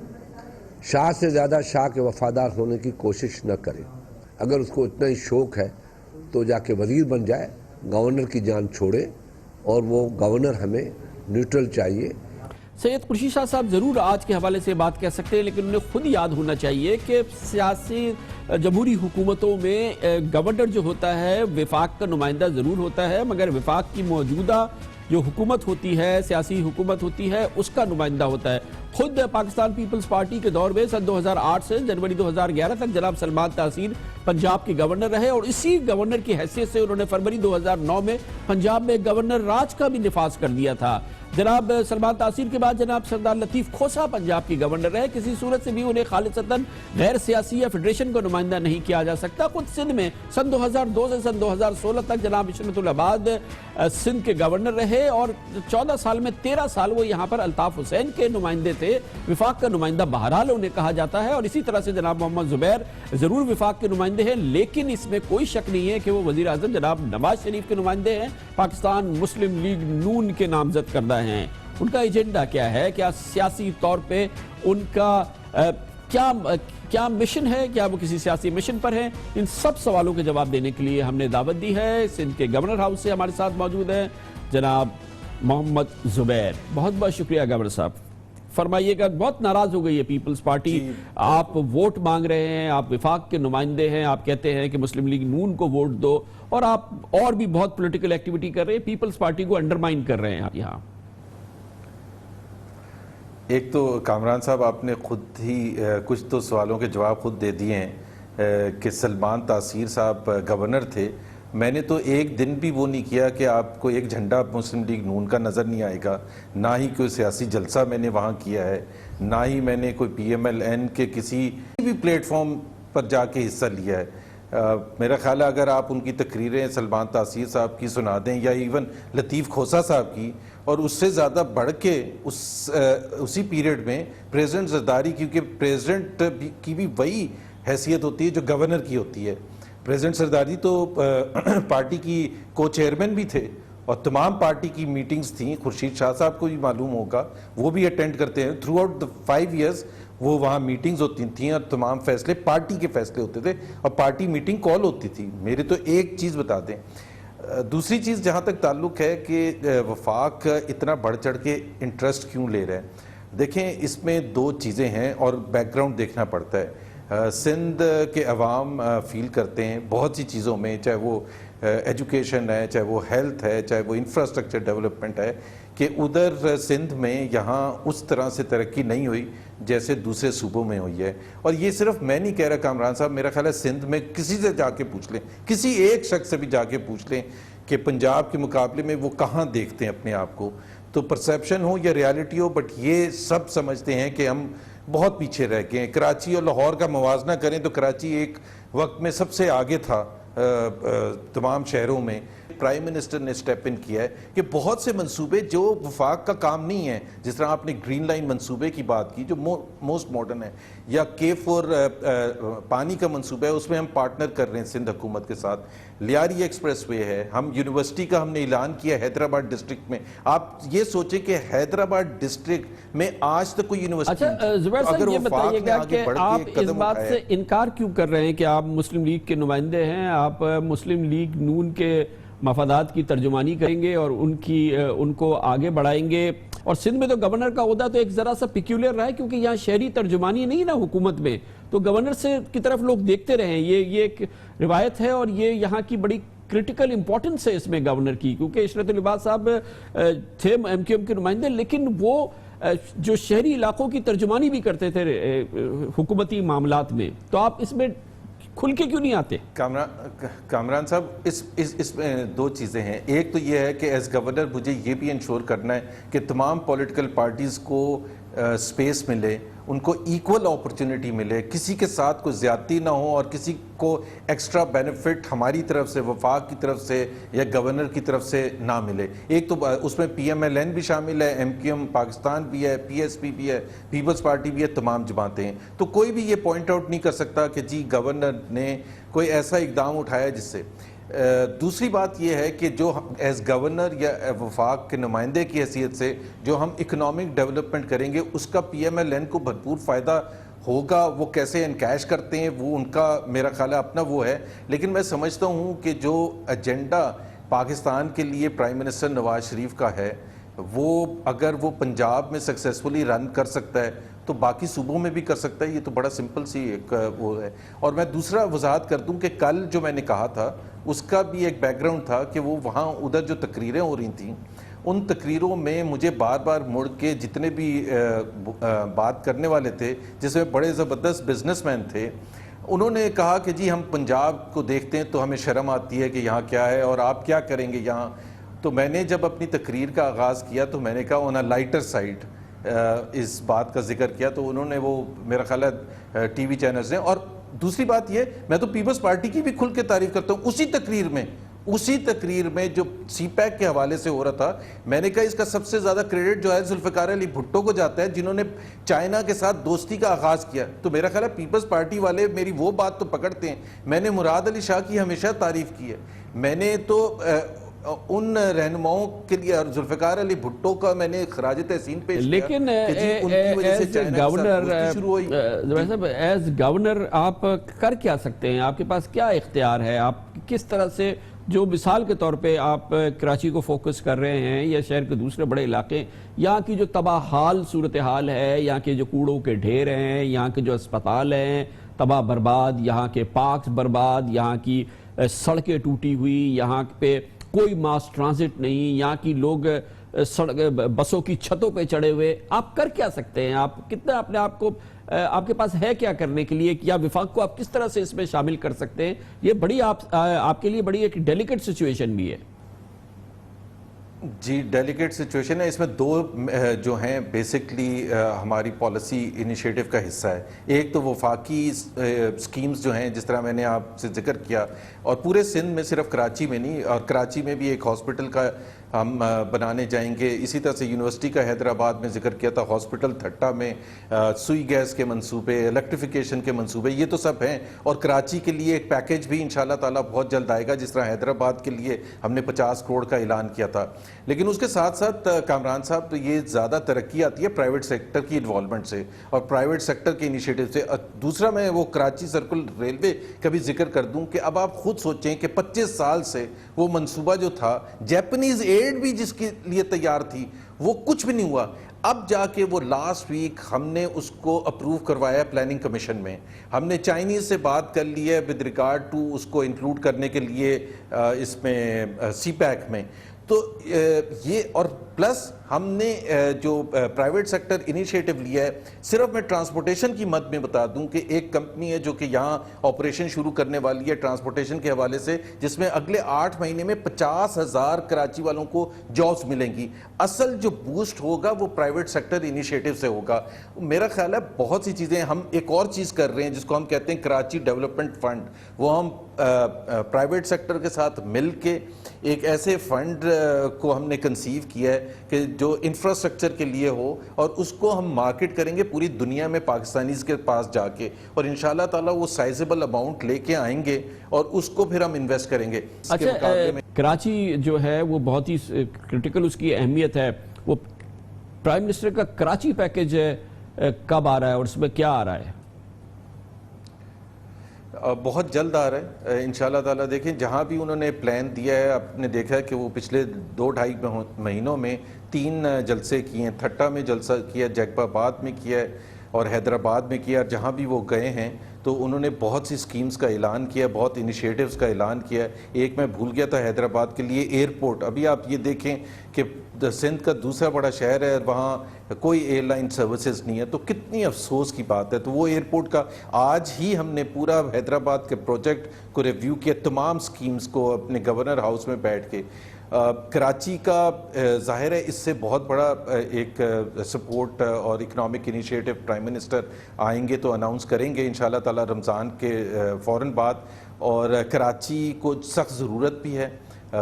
شاہ سے زیادہ شاہ کے وفادار ہونے کی کوشش نہ کرے. اگر اس کو اتنا ہی شوق ہے تو جا کے وزیر بن جائے, گورنر کی جان چھوڑے, اور وہ گورنر ہمیں نیوٹرل چاہیے. سید قریشی شاہ صاحب ضرور آج کے حوالے سے بات کہہ سکتے ہیں, لیکن انہیں خود یاد ہونا چاہیے کہ سیاسی جمہوری حکومتوں میں گورنر جو ہوتا ہے وفاق کا نمائندہ ضرور ہوتا ہے, مگر وفاق کی موجودہ جو حکومت ہوتی ہے, سیاسی حکومت ہوتی ہے, اس کا نمائندہ ہوتا ہے. خود پاکستان پیپلز پارٹی کے دور میں سن 2008 سے جنوری 2011 تک جناب سلمان تاثیر پنجاب کے گورنر رہے, اور اسی گورنر کی حیثیت سے انہوں نے فروری 2009 میں پنجاب میں گورنر راج کا بھی نفاذ کر دیا تھا. جناب سلمان تاثیر کے بعد جناب سردار لطیف کھوسا پنجاب کی گورنر رہے. کسی صورت سے بھی انہیں خالصتاً غیر سیاسی یا فیڈریشن کو نمائندہ نہیں کیا جا سکتا. خود سندھ میں سن 2002 سے سن 2016 تک جناب عشرت العباد سندھ کے گورنر رہے, اور 14 سال میں 13 سال وہ یہاں پر الطاف حسین کے نمائندے تھے. وفاق کا نمائندہ بہرحال انہیں کہا جاتا ہے, اور اسی طرح سے جناب محمد زبیر ضرور وفاق کے نمائندے ہیں, لیکن اس میں کوئی شک نہیں ہے کہ وہ وزیر اعظم جناب نواز شریف کے نمائندے ہیں, پاکستان مسلم لیگ نون کے نامزد کردہ ہیں. ان کا ایجنڈا کیا ہے, کیا سیاسی طور پہ ان کا کیا مشن ہے, کیا وہ کسی سیاسی مشن پر ہیں؟ ان سب سوالوں کے جواب دینے کے لیے ہم نے دعوت دی ہے. سندھ کے گورنر ہاؤس سے ہمارے ساتھ موجود ہیں جناب محمد زبیر. بہت بہت شکریہ گورنر صاحب. فرمائیے گا, بہت ناراض ہو گئی ہے پیپلز پارٹی, آپ ووٹ مانگ رہے ہیں, آپ وفاق کے نمائندے ہیں, آپ کہتے ہیں کہ مسلم لیگ نون کو ووٹ دو, اور آپ اور بھی بہت پولیٹیکل ایکٹیویٹی کر رہے ہیں, پیپلز پارٹی کو انڈرمائن کر رہے ہیں آپ یہاں. ایک تو کامران صاحب آپ نے خود ہی کچھ تو سوالوں کے جواب خود دے دیے ہیں کہ سلمان تاثیر صاحب گورنر تھے. میں نے تو ایک دن بھی وہ نہیں کیا کہ آپ کو ایک جھنڈا مسلم لیگ نون کا نظر نہیں آئے گا, نہ ہی کوئی سیاسی جلسہ میں نے وہاں کیا ہے, نہ ہی میں نے کوئی پی ایم ایل این کے کسی بھی پلیٹ فارم پر جا کے حصہ لیا ہے. میرا خیال ہے اگر آپ ان کی تقریریں سلمان تاثیر صاحب کی سنا دیں, یا ایون لطیف کھوسا صاحب کی, اور اس سے زیادہ بڑھ کے اسی پیریڈ میں پریزیڈنٹ زرداری, کیونکہ پریزیڈنٹ کی بھی وہی حیثیت ہوتی ہے جو گورنر کی ہوتی ہے. پریزیڈنٹ زرداری تو پارٹی کی کو چیئرمین بھی تھے, اور تمام پارٹی کی میٹنگز تھیں, خورشید شاہ صاحب کو بھی معلوم ہوگا, وہ بھی اٹینڈ کرتے ہیں. تھرو آؤٹ 5 ایئرز وہ وہاں میٹنگز ہوتی تھیں, اور تمام فیصلے پارٹی کے فیصلے ہوتے تھے, اور پارٹی میٹنگ کال ہوتی تھی. میرے تو ایک چیز بتا دیں. دوسری چیز جہاں تک تعلق ہے کہ وفاق اتنا بڑھ چڑھ کے انٹرسٹ کیوں لے رہے ہیں, دیکھیں اس میں 2 چیزیں ہیں, اور بیک گراؤنڈ دیکھنا پڑتا ہے. سندھ کے عوام فیل کرتے ہیں بہت سی چیزوں میں, چاہے وہ ایجوکیشن ہے, چاہے وہ ہیلتھ ہے, چاہے وہ انفراسٹرکچر ڈیولپمنٹ ہے, کہ ادھر سندھ میں یہاں اس طرح سے ترقی نہیں ہوئی جیسے دوسرے صوبوں میں ہوئی ہے. اور یہ صرف میں نہیں کہہ رہا کامران صاحب, میرا خیال ہے سندھ میں کسی سے جا کے پوچھ لیں, کسی ایک شخص سے بھی جا کے پوچھ لیں کہ پنجاب کے مقابلے میں وہ کہاں دیکھتے ہیں اپنے آپ کو, تو پرسیپشن ہو یا ریالٹی ہو, بٹ یہ سب سمجھتے ہیں کہ ہم بہت پیچھے رہ گئے ہیں. کراچی اور لاہور کا موازنہ کریں تو کراچی ایک وقت میں سب سے آگے تھا تمام شہروں میں. پرائم منسٹر نے سٹیپ ان کیا ہے کہ بہت سے منصوبے جو وفاق کا کام نہیں ہے, جس طرح آپ نے گرین لائن منصوبے کی بات کی جو موسٹ ماڈرن ہے, یا K4 پانی کا منصوبہ ہے, اس میں ہم پارٹنر کر رہے ہیں سندھ حکومت کے ساتھ. لیاری ایکسپریس وے ہے, ہم یونیورسٹی کا ہم نے اعلان کیا حیدرآباد ڈسٹرکٹ میں. آپ یہ سوچیں کہ حیدرآباد ڈسٹرکٹ میں آج تک کوئی یونیورسٹی. اچھا زبیر صاحب یہ بتائیے گا کہ آپ اس بات سے انکار کیوں کر رہے ہیں کہ آپ مسلم لیگ کے نمائندے ہیں, آپ مسلم لیگ نون کے مفادات کی ترجمانی کریں گے اور ان کو آگے بڑھائیں گے, اور سندھ میں تو گورنر کا عہدہ تو ایک ذرا سا پیکیولر رہا ہے کیونکہ یہاں شہری ترجمانی نہیں نا حکومت میں, تو گورنر سے کی طرف لوگ دیکھتے رہے ہیں. یہ ایک روایت ہے, اور یہ یہاں کی بڑی کرٹیکل امپورٹنس ہے اس میں گورنر کی, کیونکہ عشرت العباد صاحب تھے ایم کیو ایم کے نمائندے, لیکن وہ جو شہری علاقوں کی ترجمانی بھی کرتے تھے حکومتی معاملات میں. تو آپ اس میں کھل کے کیوں نہیں آتے؟ کامران صاحب اس میں 2 چیزیں ہیں. ایک تو یہ ہے کہ ایز گورنر مجھے یہ بھی انشور کرنا ہے کہ تمام پولیٹیکل پارٹیز کو سپیس ملے, ان کو ایکول اپرچونٹی ملے, کسی کے ساتھ کوئی زیادتی نہ ہو, اور کسی کو ایکسٹرا بینیفٹ ہماری طرف سے, وفاق کی طرف سے یا گورنر کی طرف سے نہ ملے. ایک تو اس میں پی ایم ایل این بھی شامل ہے, ایم کیو ایم پاکستان بھی ہے, پی ایس پی بھی ہے, پیپلز پارٹی بھی ہے, تمام جماعتیں ہیں. تو کوئی بھی یہ پوائنٹ آؤٹ نہیں کر سکتا کہ جی گورنر نے کوئی ایسا اقدام اٹھایا جس سے دوسری بات یہ ہے کہ جو ایز گورنر یا وفاق کے نمائندے کی حیثیت سے جو ہم اکنامک ڈیولپمنٹ کریں گے اس کا پی ایم ایل این کو بھرپور فائدہ ہوگا. وہ کیسے انکیش کرتے ہیں وہ ان کا میرا خیال ہے اپنا وہ ہے, لیکن میں سمجھتا ہوں کہ جو ایجنڈا پاکستان کے لیے پرائم منسٹر نواز شریف کا ہے وہ اگر وہ پنجاب میں سکسیسفلی رن کر سکتا ہے تو باقی صوبوں میں بھی کر سکتا ہے. یہ تو بڑا سمپل سی ایک وہ ہے. اور میں دوسرا وضاحت کر دوں کہ کل جو میں نے کہا تھا اس کا بھی ایک بیک گراؤنڈ تھا کہ وہ وہاں ادھر جو تقریریں ہو رہی تھیں ان تقریروں میں مجھے بار بار مڑ کے جتنے بھی بات کرنے والے تھے جس میں بڑے زبردست بزنس مین تھے انہوں نے کہا کہ جی ہم پنجاب کو دیکھتے ہیں تو ہمیں شرم آتی ہے کہ یہاں کیا ہے اور آپ کیا کریں گے یہاں. تو میں نے جب اپنی تقریر کا آغاز کیا تو میں نے کہا آن اے لائٹر سائڈ اس بات کا ذکر کیا, تو انہوں نے وہ میرا خیال ہے ٹی وی چینلز نے. اور دوسری بات یہ میں تو پیپلز پارٹی کی بھی کھل کے تعریف کرتا ہوں. اسی تقریر میں جو سی پیک کے حوالے سے ہو رہا تھا میں نے کہا اس کا سب سے زیادہ کریڈٹ جو ہے ذوالفقار علی بھٹو کو جاتا ہے جنہوں نے چائنا کے ساتھ دوستی کا آغاز کیا. تو میرا خیال ہے پیپلز پارٹی والے میری وہ بات تو پکڑتے ہیں. میں نے مراد علی شاہ کی ہمیشہ تعریف کی ہے, میں نے تو ان رہنماؤں کے لیے اور ذوالفقار علی بھٹو کا میں نے خراج تحسین پیش کیا. لیکن ایز گورنر آپ کر کیا سکتے ہیں؟ آپ کے پاس کیا اختیار ہے؟ آپ کس طرح سے جو مثال کے طور پہ آپ کراچی کو فوکس کر رہے ہیں یا شہر کے دوسرے بڑے علاقے, یہاں کی جو تباہ حال صورتحال ہے, یہاں کے جو کوڑوں کے ڈھیر ہیں, یہاں کے جو اسپتال ہیں تباہ برباد, یہاں کے پارکس برباد, یہاں کی سڑکیں ٹوٹی ہوئی, یہاں پہ کوئی ماس ٹرانزٹ نہیں, یہاں کی لوگ بسوں کی چھتوں پہ چڑھے ہوئے, آپ کر کیا سکتے ہیں؟ آپ کتنا اپنے آپ کو, آپ کے پاس ہے کیا کرنے کے لیے, یا وفاق کو آپ کس طرح سے اس میں شامل کر سکتے ہیں؟ یہ بڑی آپ کے لیے بڑی ایک ڈیلیکیٹ سچویشن بھی ہے. جی ڈیلیکیٹ سچویشن ہے. اس میں دو جو ہیں بیسکلی ہماری پالیسی انیشیٹو کا حصہ ہے. ایک تو وفاقی سکیمز جو ہیں جس طرح میں نے آپ سے ذکر کیا, اور پورے سندھ میں صرف کراچی میں نہیں, اور کراچی میں بھی ایک ہاسپٹل کا ہم بنانے جائیں گے. اسی طرح سے یونیورسٹی کا حیدرآباد میں ذکر کیا تھا, ہاسپٹل تھٹا میں سوئی گیس کے منصوبے, الیکٹریفیکیشن کے منصوبے, یہ تو سب ہیں. اور کراچی کے لیے ایک پیکیج بھی انشاءاللہ تعالیٰ بہت جلد آئے گا, جس طرح حیدرآباد کے لیے ہم نے 50 کروڑ کا اعلان کیا تھا. لیکن اس کے ساتھ ساتھ کامران صاحب تو یہ زیادہ ترقی آتی ہے پرائیویٹ سیکٹر کی انوالومنٹ سے اور پرائیویٹ سیکٹر کے انیشیٹو سے. دوسرا میں وہ کراچی سرکل ریلوے کا بھی ذکر کر دوں کہ اب آپ خود سوچیں کہ 25 سال سے وہ منصوبہ جو تھا, جیپنیز ایڈ بھی جس کے لیے تیار تھی, وہ کچھ بھی نہیں ہوا. اب جا کے وہ لاسٹ ویک ہم نے اس کو اپروو کروایا پلاننگ کمیشن میں. ہم نے چائنیز سے بات کر لی ہے ود ریگارڈ ٹو اس کو انکلوڈ کرنے کے لیے اس میں سی پیک میں. تو یہ اور پلس ہم نے جو پرائیویٹ سیکٹر انیشیٹو لیا ہے, صرف میں ٹرانسپورٹیشن کی مد میں بتا دوں کہ ایک کمپنی ہے جو کہ یہاں آپریشن شروع کرنے والی ہے ٹرانسپورٹیشن کے حوالے سے, جس میں اگلے 8 مہینے میں 50,000 کراچی والوں کو جابس ملیں گی. اصل جو بوسٹ ہوگا وہ پرائیویٹ سیکٹر انیشیٹو سے ہوگا. میرا خیال ہے بہت سی چیزیں ہم ایک اور چیز کر رہے ہیں جس کو ہم کہتے ہیں کراچی ڈیولپمنٹ فنڈ. وہ ہم پرائیویٹ سیکٹر کے ساتھ مل کے ایک ایسے فنڈ کو ہم نے کنسیو کیا ہے کہ جو انفراسٹرکچر کے لیے ہو, اور اس کو ہم مارکیٹ کریں گے پوری دنیا میں پاکستانیز کے پاس جا کے, اور انشاءاللہ تعالیٰ وہ سائزیبل اماؤنٹ لے کے آئیں گے اور اس کو پھر ہم انویسٹ کریں گے. اچھا, کراچی جو ہے وہ بہت ہی کرٹیکل اس کی اہمیت ہے. وہ پرائم منسٹر کا کراچی پیکیج کب آ رہا ہے اور اس میں کیا آ رہا ہے؟ بہت جلد آ رہا ہے انشاءاللہ تعالیٰ. دیکھیں جہاں بھی انہوں نے پلان دیا ہے, آپ نے دیکھا ہے کہ وہ پچھلے 2-2.5 مہینوں میں 3 جلسے کیے ہیں. تھٹا میں جلسہ کیا, جیکب آباد میں کیا ہے اور حیدرآباد میں کیا. جہاں بھی وہ گئے ہیں تو انہوں نے بہت سی سکیمز کا اعلان کیا, بہت انیشیٹوز کا اعلان کیا. ایک میں بھول گیا تھا حیدرآباد کے لیے ایئرپورٹ. ابھی آپ یہ دیکھیں کہ سندھ کا دوسرا بڑا شہر ہے, وہاں کوئی ایئر لائن سروسز نہیں ہے, تو کتنی افسوس کی بات ہے. تو وہ ایئرپورٹ کا آج ہی ہم نے پورا حیدرآباد کے پروجیکٹ کو ریویو کیا, تمام سکیمز کو اپنے گورنر ہاؤس میں بیٹھ کے. کراچی کا ظاہر ہے اس سے بہت بڑا ایک سپورٹ اور اکنامک انیشیٹو پرائم منسٹر آئیں گے تو اناؤنس کریں گے انشاءاللہ تعالی رمضان کے فوراً بعد. اور کراچی کو سخت ضرورت بھی ہے.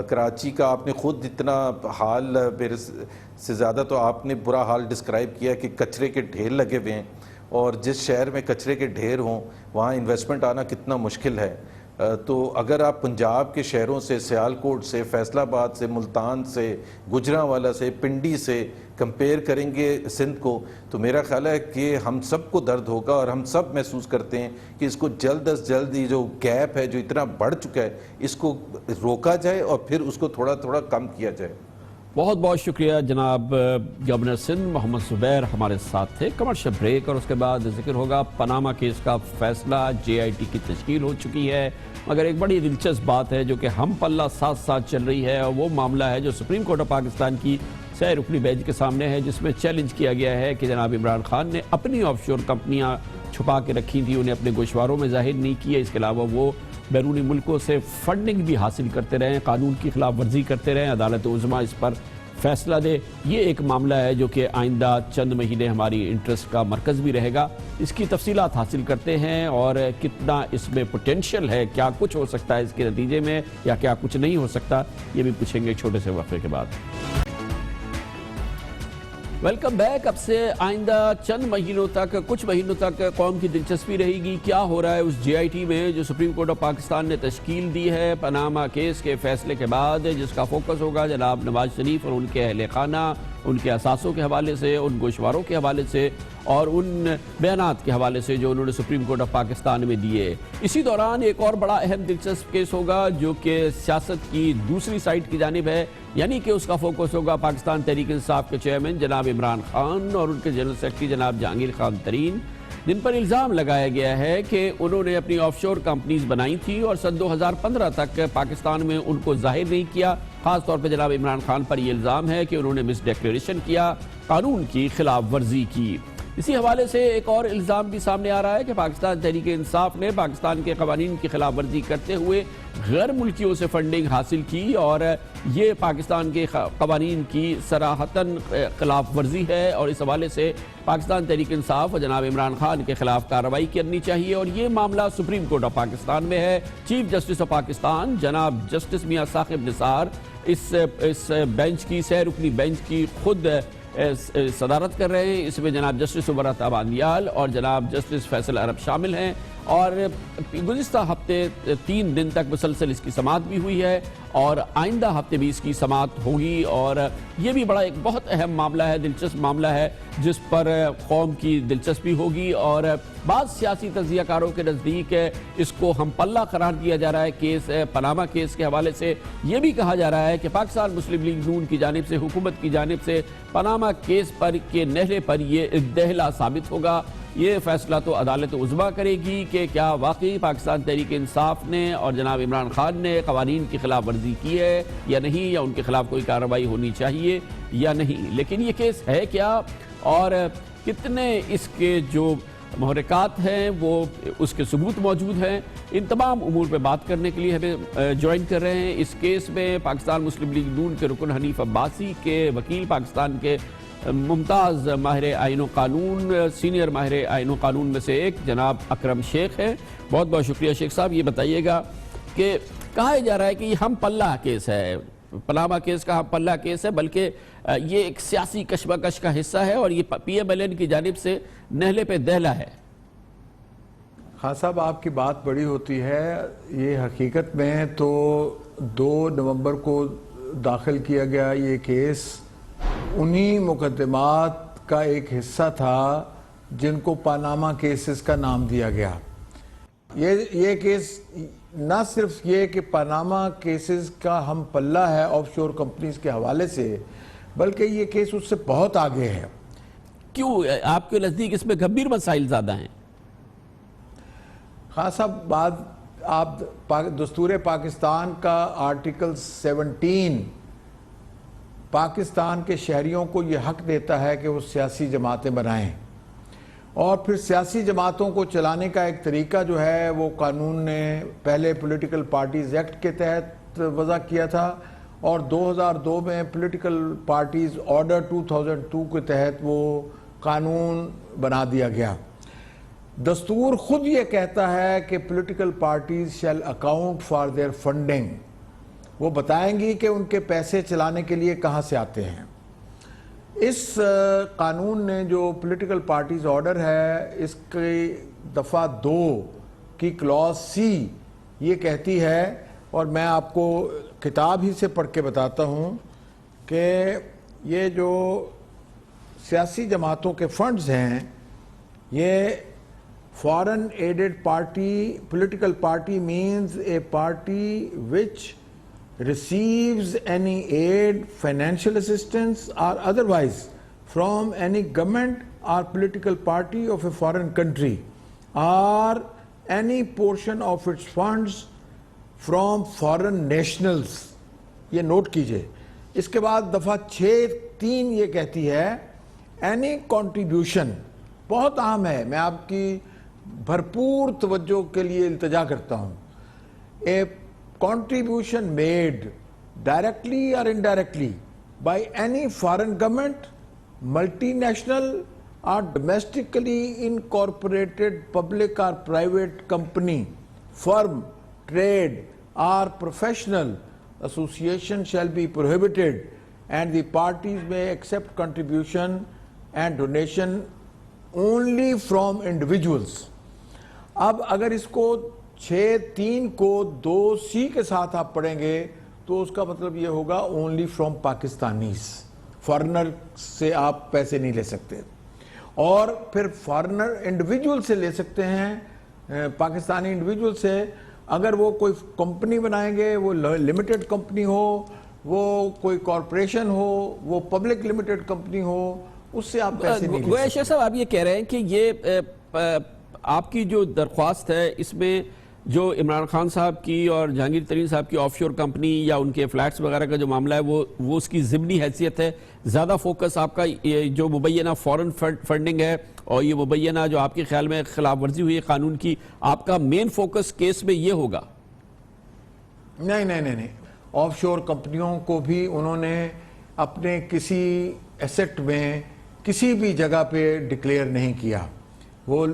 کراچی کا آپ نے خود اتنا حال, میرے سے زیادہ تو آپ نے برا حال ڈسکرائب کیا کہ کچرے کے ڈھیر لگے ہوئے ہیں, اور جس شہر میں کچرے کے ڈھیر ہوں وہاں انویسٹمنٹ آنا کتنا مشکل ہے. تو اگر آپ پنجاب کے شہروں سے، سیالکوٹ سے، فیصل آباد سے، ملتان سے، گجرانوالہ سے، پنڈی سے کمپیئر کریں گے سندھ کو، تو میرا خیال ہے کہ ہم سب کو درد ہوگا، اور ہم سب محسوس کرتے ہیں کہ اس کو جلد از جلد یہ جو گیپ ہے جو اتنا بڑھ چکا ہے اس کو روکا جائے اور پھر اس کو تھوڑا تھوڑا کم کیا جائے۔ بہت بہت شکریہ جناب گورنر سندھ محمد زبیر ہمارے ساتھ تھے۔ کمرشل بریک اور اس کے بعد ذکر ہوگا پاناما کیس کا فیصلہ، JIT کی تشکیل ہو چکی ہے، مگر ایک بڑی دلچسپ بات ہے جو کہ ہم پلہ ساتھ ساتھ چل رہی ہے، اور وہ معاملہ ہے جو سپریم کورٹ آف پاکستان کی سہ رکنی بینچ کے سامنے ہے، جس میں چیلنج کیا گیا ہے کہ جناب عمران خان نے اپنی آف شور کمپنیاں چھپا کے رکھی تھی، انہیں اپنے گوشواروں میں ظاہر نہیں کیا، اس کے علاوہ وہ بیرونی ملکوں سے فنڈنگ بھی حاصل کرتے رہے، قانون کی خلاف ورزی کرتے رہے، عدالت عظمیٰ اس پر فیصلہ دے۔ یہ ایک معاملہ ہے جو کہ آئندہ چند مہینے ہماری انٹرسٹ کا مرکز بھی رہے گا۔ اس کی تفصیلات حاصل کرتے ہیں اور کتنا اس میں پوٹینشل ہے، کیا کچھ ہو سکتا ہے اس کے نتیجے میں یا کیا کچھ نہیں ہو سکتا، یہ بھی پوچھیں گے چھوٹے سے وقفے کے بعد۔ Welcome back. اب سے آئندہ چند مہینوں تک، کچھ مہینوں تک قوم کی دلچسپی رہے گی کیا ہو رہا ہے اس JIT میں جو سپریم کورٹ آف پاکستان نے تشکیل دی ہے پاناما کیس کے فیصلے کے بعد، جس کا فوکس ہوگا جناب نواز شریف اور ان کے اہل خانہ، ان کے اثاثوں کے حوالے سے، ان گوشواروں کے حوالے سے اور ان بیانات کے حوالے سے جو انہوں نے سپریم کورٹ آف پاکستان میں دیے۔ اسی دوران ایک اور بڑا اہم دلچسپ کیس ہوگا جو کہ سیاست کی دوسری سائٹ کی جانب ہے، یعنی کہ اس کا فوکس ہوگا پاکستان تحریک انصاف کے چیئرمین جناب عمران خان اور ان کے جنرل سیکرٹری جناب جہانگیر خان ترین، جن پر الزام لگایا گیا ہے کہ انہوں نے اپنی آف شور کمپنیز بنائی تھی اور سن 2015 تک پاکستان میں ان کو ظاہر نہیں کیا۔ خاص طور پہ جناب عمران خان پر یہ الزام ہے کہ انہوں نے مس ڈیکلیریشن کیا، قانون کی خلاف ورزی کی۔ اسی حوالے سے ایک اور الزام بھی سامنے آ رہا ہے کہ پاکستان تحریک انصاف نے پاکستان کے قوانین کی خلاف ورزی کرتے ہوئے غیر ملکیوں سے فنڈنگ حاصل کی، اور یہ پاکستان کے قوانین کی صراحتاً خلاف ورزی ہے، اور اس حوالے سے پاکستان تحریک انصاف اور جناب عمران خان کے خلاف کارروائی کرنی چاہیے، اور یہ معاملہ سپریم کورٹ آف پاکستان میں ہے۔ چیف جسٹس آف پاکستان جناب جسٹس میاں ثاقب نثار اس بینچ کی، سہ رکنی بینچ کی خود صدارت کر رہے ہیں۔ اس میں جناب جسٹس عمرات آبانیال اور جناب جسٹس فیصل عرب شامل ہیں، اور گزشتہ ہفتے 3 دن تک مسلسل اس کی سماعت بھی ہوئی ہے، اور آئندہ ہفتے بھی اس کی سماعت ہوگی، اور یہ بھی بڑا ایک بہت اہم معاملہ ہے، دلچسپ معاملہ ہے جس پر قوم کی دلچسپی ہوگی، اور بعض سیاسی تجزیہ کاروں کے نزدیک اس کو ہم پلہ قرار دیا جا رہا ہے کیس پاناما کیس کے حوالے سے۔ یہ بھی کہا جا رہا ہے کہ پاکستان مسلم لیگ نون کی جانب سے، حکومت کی جانب سے پاناما کیس پر کے نہلے پر یہ دہلا ثابت ہوگا۔ یہ فیصلہ تو عدالت عظمیٰ کرے گی کہ کیا واقعی پاکستان تحریک انصاف نے اور جناب عمران خان نے قوانین کی خلاف ورزی کی ہے یا نہیں، یا ان کے خلاف کوئی کارروائی ہونی چاہیے یا نہیں۔ لیکن یہ کیس ہے کیا اور کتنے اس کے جو محرکات ہیں وہ اس کے ثبوت موجود ہیں، ان تمام امور پہ بات کرنے کے لیے ہمیں جوائن کر رہے ہیں اس کیس میں پاکستان مسلم لیگ نون کے رکن حنیف عباسی کے وکیل، پاکستان کے ممتاز ماہر آئین و قانون، سینئر ماہر آئین و قانون میں سے ایک جناب اکرم شیخ ہیں۔ بہت بہت شکریہ شیخ صاحب۔ یہ بتائیے گا کہ کہا جا رہا ہے کہ یہ ہم پلہ کیس ہے، پاناما کیس کا ہم پلہ کیس ہے، بلکہ یہ ایک سیاسی کشمکش کا حصہ ہے، اور یہ PMLN کی جانب سے نہلے پہ دہلا ہے۔ خان صاحب آپ کی بات بڑی ہوتی ہے، یہ حقیقت میں تو 2 نومبر کو داخل کیا گیا یہ کیس انہی مقدمات کا ایک حصہ تھا جن کو پاناما کیسز کا نام دیا گیا۔ یہ کیس نہ صرف یہ کہ پاناما کیسز کا ہم پلہ ہے آف شور کمپنیز کے حوالے سے، بلکہ یہ کیس اس سے بہت آگے ہے۔ کیوں آپ کے نزدیک اس میں گمبھیر مسائل زیادہ ہیں؟ خان صاحب آپ دستور پاکستان کا آرٹیکل 17 پاکستان کے شہریوں کو یہ حق دیتا ہے کہ وہ سیاسی جماعتیں بنائیں، اور پھر سیاسی جماعتوں کو چلانے کا ایک طریقہ جو ہے وہ قانون نے پہلے پولیٹیکل پارٹیز ایکٹ کے تحت وضع کیا تھا، اور 2002 میں پولیٹیکل پارٹیز آرڈر 2002 کے تحت وہ قانون بنا دیا گیا۔ دستور خود یہ کہتا ہے کہ political parties shall account for their funding, وہ بتائیں گی کہ ان کے پیسے چلانے کے لیے کہاں سے آتے ہیں۔ اس قانون نے جو پولیٹیکل پارٹیز آرڈر ہے، اس کی دفعہ 2 کی کلوز C یہ کہتی ہے، اور میں آپ کو کتاب ہی سے پڑھ کے بتاتا ہوں، کہ یہ جو سیاسی جماعتوں کے فنڈز ہیں، یہ foreign added party, political party means a party which receives any aid, financial assistance or otherwise from any government or political party of a foreign country, or any portion of its funds from foreign nationals. یہ note کیجئے. اس کے بعد دفعہ 6(3) یہ کہتی ہے any contribution، بہت عام ہے، میں آپ کی بھرپور توجہ کے لیے التجا کرتا ہوں. A contribution made directly or indirectly by any foreign government, multinational or domestically incorporated public or private company, firm, trade or professional association shall be prohibited, and the parties may accept contribution and donation only from individuals. اب اگر اس کو 6(3) کو 2(c) کے ساتھ آپ پڑھیں گے تو اس کا مطلب یہ ہوگا only from Pakistanis. فارنر سے آپ پیسے نہیں لے سکتے. اور پھر فارنر انڈیویجول سے لے سکتے ہیں، پاکستانی انڈیویجول سے. اگر وہ کوئی کمپنی بنائیں گے، وہ لمیٹڈ کمپنی ہو، وہ کوئی کارپوریشن ہو، وہ پبلک لمیٹڈ کمپنی ہو، اس سے آپ پیسے نہیں لے سکتے. شیخ صاحب آپ یہ کہہ رہے ہیں کہ یہ آپ کی جو درخواست ہے اس میں جو عمران خان صاحب کی اور جہانگیر ترین صاحب کی آف شور کمپنی یا ان کے فلیٹس وغیرہ کا جو معاملہ ہے وہ اس کی ضمنی حیثیت ہے. زیادہ فوکس آپ کا جو مبینہ فورن فنڈنگ ہے اور یہ مبینہ جو آپ کے خیال میں خلاف ورزی ہوئی ہے قانون کی، آپ کا مین فوکس کیس میں یہ ہوگا؟ نہیں. آف شور کمپنیوں کو بھی انہوں نے اپنے کسی ایسٹ میں کسی بھی جگہ پہ ڈکلیئر نہیں کیا. وہ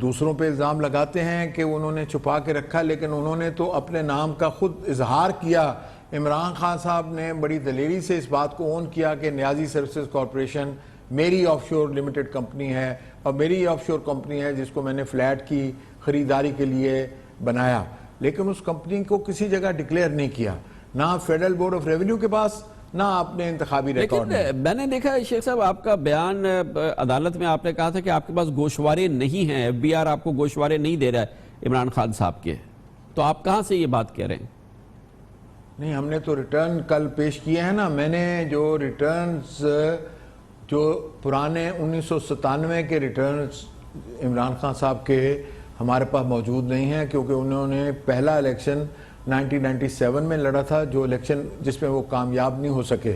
دوسروں پہ الزام لگاتے ہیں کہ انہوں نے چھپا کے رکھا، لیکن انہوں نے تو اپنے نام کا خود اظہار کیا. عمران خان صاحب نے بڑی دلیری سے اس بات کو اون کیا کہ نیازی سروسز کارپوریشن میری آف شور لمیٹڈ کمپنی ہے، اور میری آف شور کمپنی ہے جس کو میں نے فلیٹ کی خریداری کے لیے بنایا. لیکن اس کمپنی کو کسی جگہ ڈکلیئر نہیں کیا، نہ فیڈرل بورڈ آف ریونیو کے پاس، نہ آپ نے انتخابی ریکارڈ. لیکن میں نے دیکھا ہے شیخ صاحب آپ کا بیان عدالت میں، آپ نے کہا تھا کہ آپ کے پاس گوشوارے نہیں ہیں، FBR آپ کو گوشوارے نہیں دے رہا ہے عمران خان صاحب کے. تو آپ کہاں سے یہ بات کہہ رہے ہیں؟ نہیں، ہم نے تو ریٹرن کل پیش کیے ہیں نا. میں نے جو ریٹرنز جو پرانے 1997 کے ریٹرنز عمران خان صاحب کے ہمارے پاس موجود نہیں ہیں، کیونکہ انہوں نے پہلا الیکشن 1997 میں لڑا تھا، جو الیکشن جس میں وہ کامیاب نہیں ہو سکے،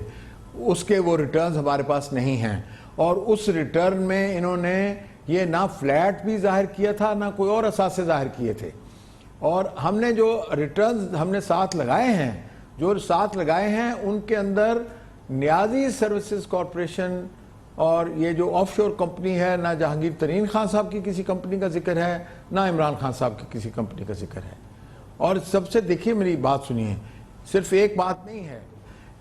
اس کے وہ ریٹرنز ہمارے پاس نہیں ہیں. اور اس ریٹرن میں انہوں نے یہ نہ فلیٹ بھی ظاہر کیا تھا، نہ کوئی اور اثاثے ظاہر کیے تھے. اور ہم نے جو ریٹرنز ہم نے ساتھ لگائے ہیں ان کے اندر نیازی سروسز کارپوریشن اور یہ جو آف شور کمپنی ہے، نہ جہانگیر ترین خان صاحب کی کسی کمپنی کا ذکر ہے، نہ عمران خان صاحب کی کسی کمپنی کا ذکر ہے. اور سب سے دیکھیے میری بات سنیے، صرف ایک بات نہیں ہے،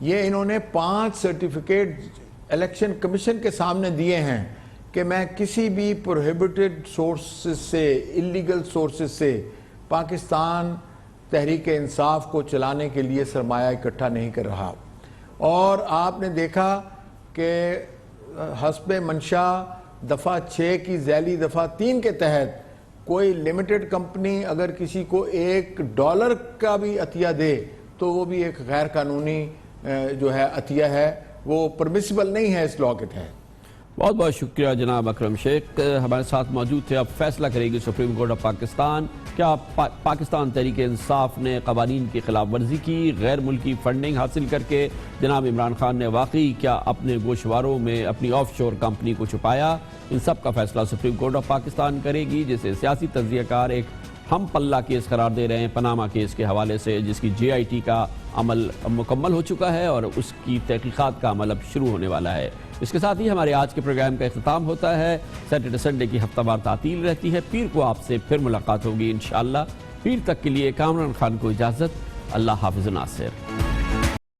یہ انہوں نے 5 سرٹیفکیٹ الیکشن کمیشن کے سامنے دیے ہیں کہ میں کسی بھی پروہیبٹڈ سورسز سے، اللیگل سورسز سے پاکستان تحریک انصاف کو چلانے کے لیے سرمایہ اکٹھا نہیں کر رہا. اور آپ نے دیکھا کہ حسب منشا دفعہ 6 کی ذیلی دفعہ 3 کے تحت کوئی لمیٹڈ کمپنی اگر کسی کو $1 کا بھی عطیہ دے تو وہ بھی ایک غیر قانونی جو ہے عطیہ ہے، وہ پرمیسیبل نہیں ہے اس لاء کے تحت. بہت بہت شکریہ جناب اکرم شیخ، ہمارے ساتھ موجود تھے. اب فیصلہ کرے گی سپریم کورٹ آف پاکستان. کیا پاکستان تحریک انصاف نے قوانین کی خلاف ورزی کی، غیر ملکی فنڈنگ حاصل کر کے جناب عمران خان نے واقعی کیا اپنے گوشواروں میں اپنی آف شور کمپنی کو چھپایا؟ ان سب کا فیصلہ سپریم کورٹ آف پاکستان کرے گی، جسے سیاسی تجزیہ کار ایک ہم پلہ کیس قرار دے رہے ہیں پاناما کیس کے حوالے سے، جس کی JIT کا عمل مکمل ہو چکا ہے اور اس کی تحقیقات کا عمل اب شروع ہونے والا ہے. اس کے ساتھ ہی ہمارے آج کے پروگرام کا اختتام ہوتا ہے. سیٹرڈے سنڈے کی ہفتہ وار تعطیل رہتی ہے. پیر کو آپ سے پھر ملاقات ہوگی انشاءاللہ. پیر تک کے لیے کامران خان کو اجازت. اللہ حافظ ناصر.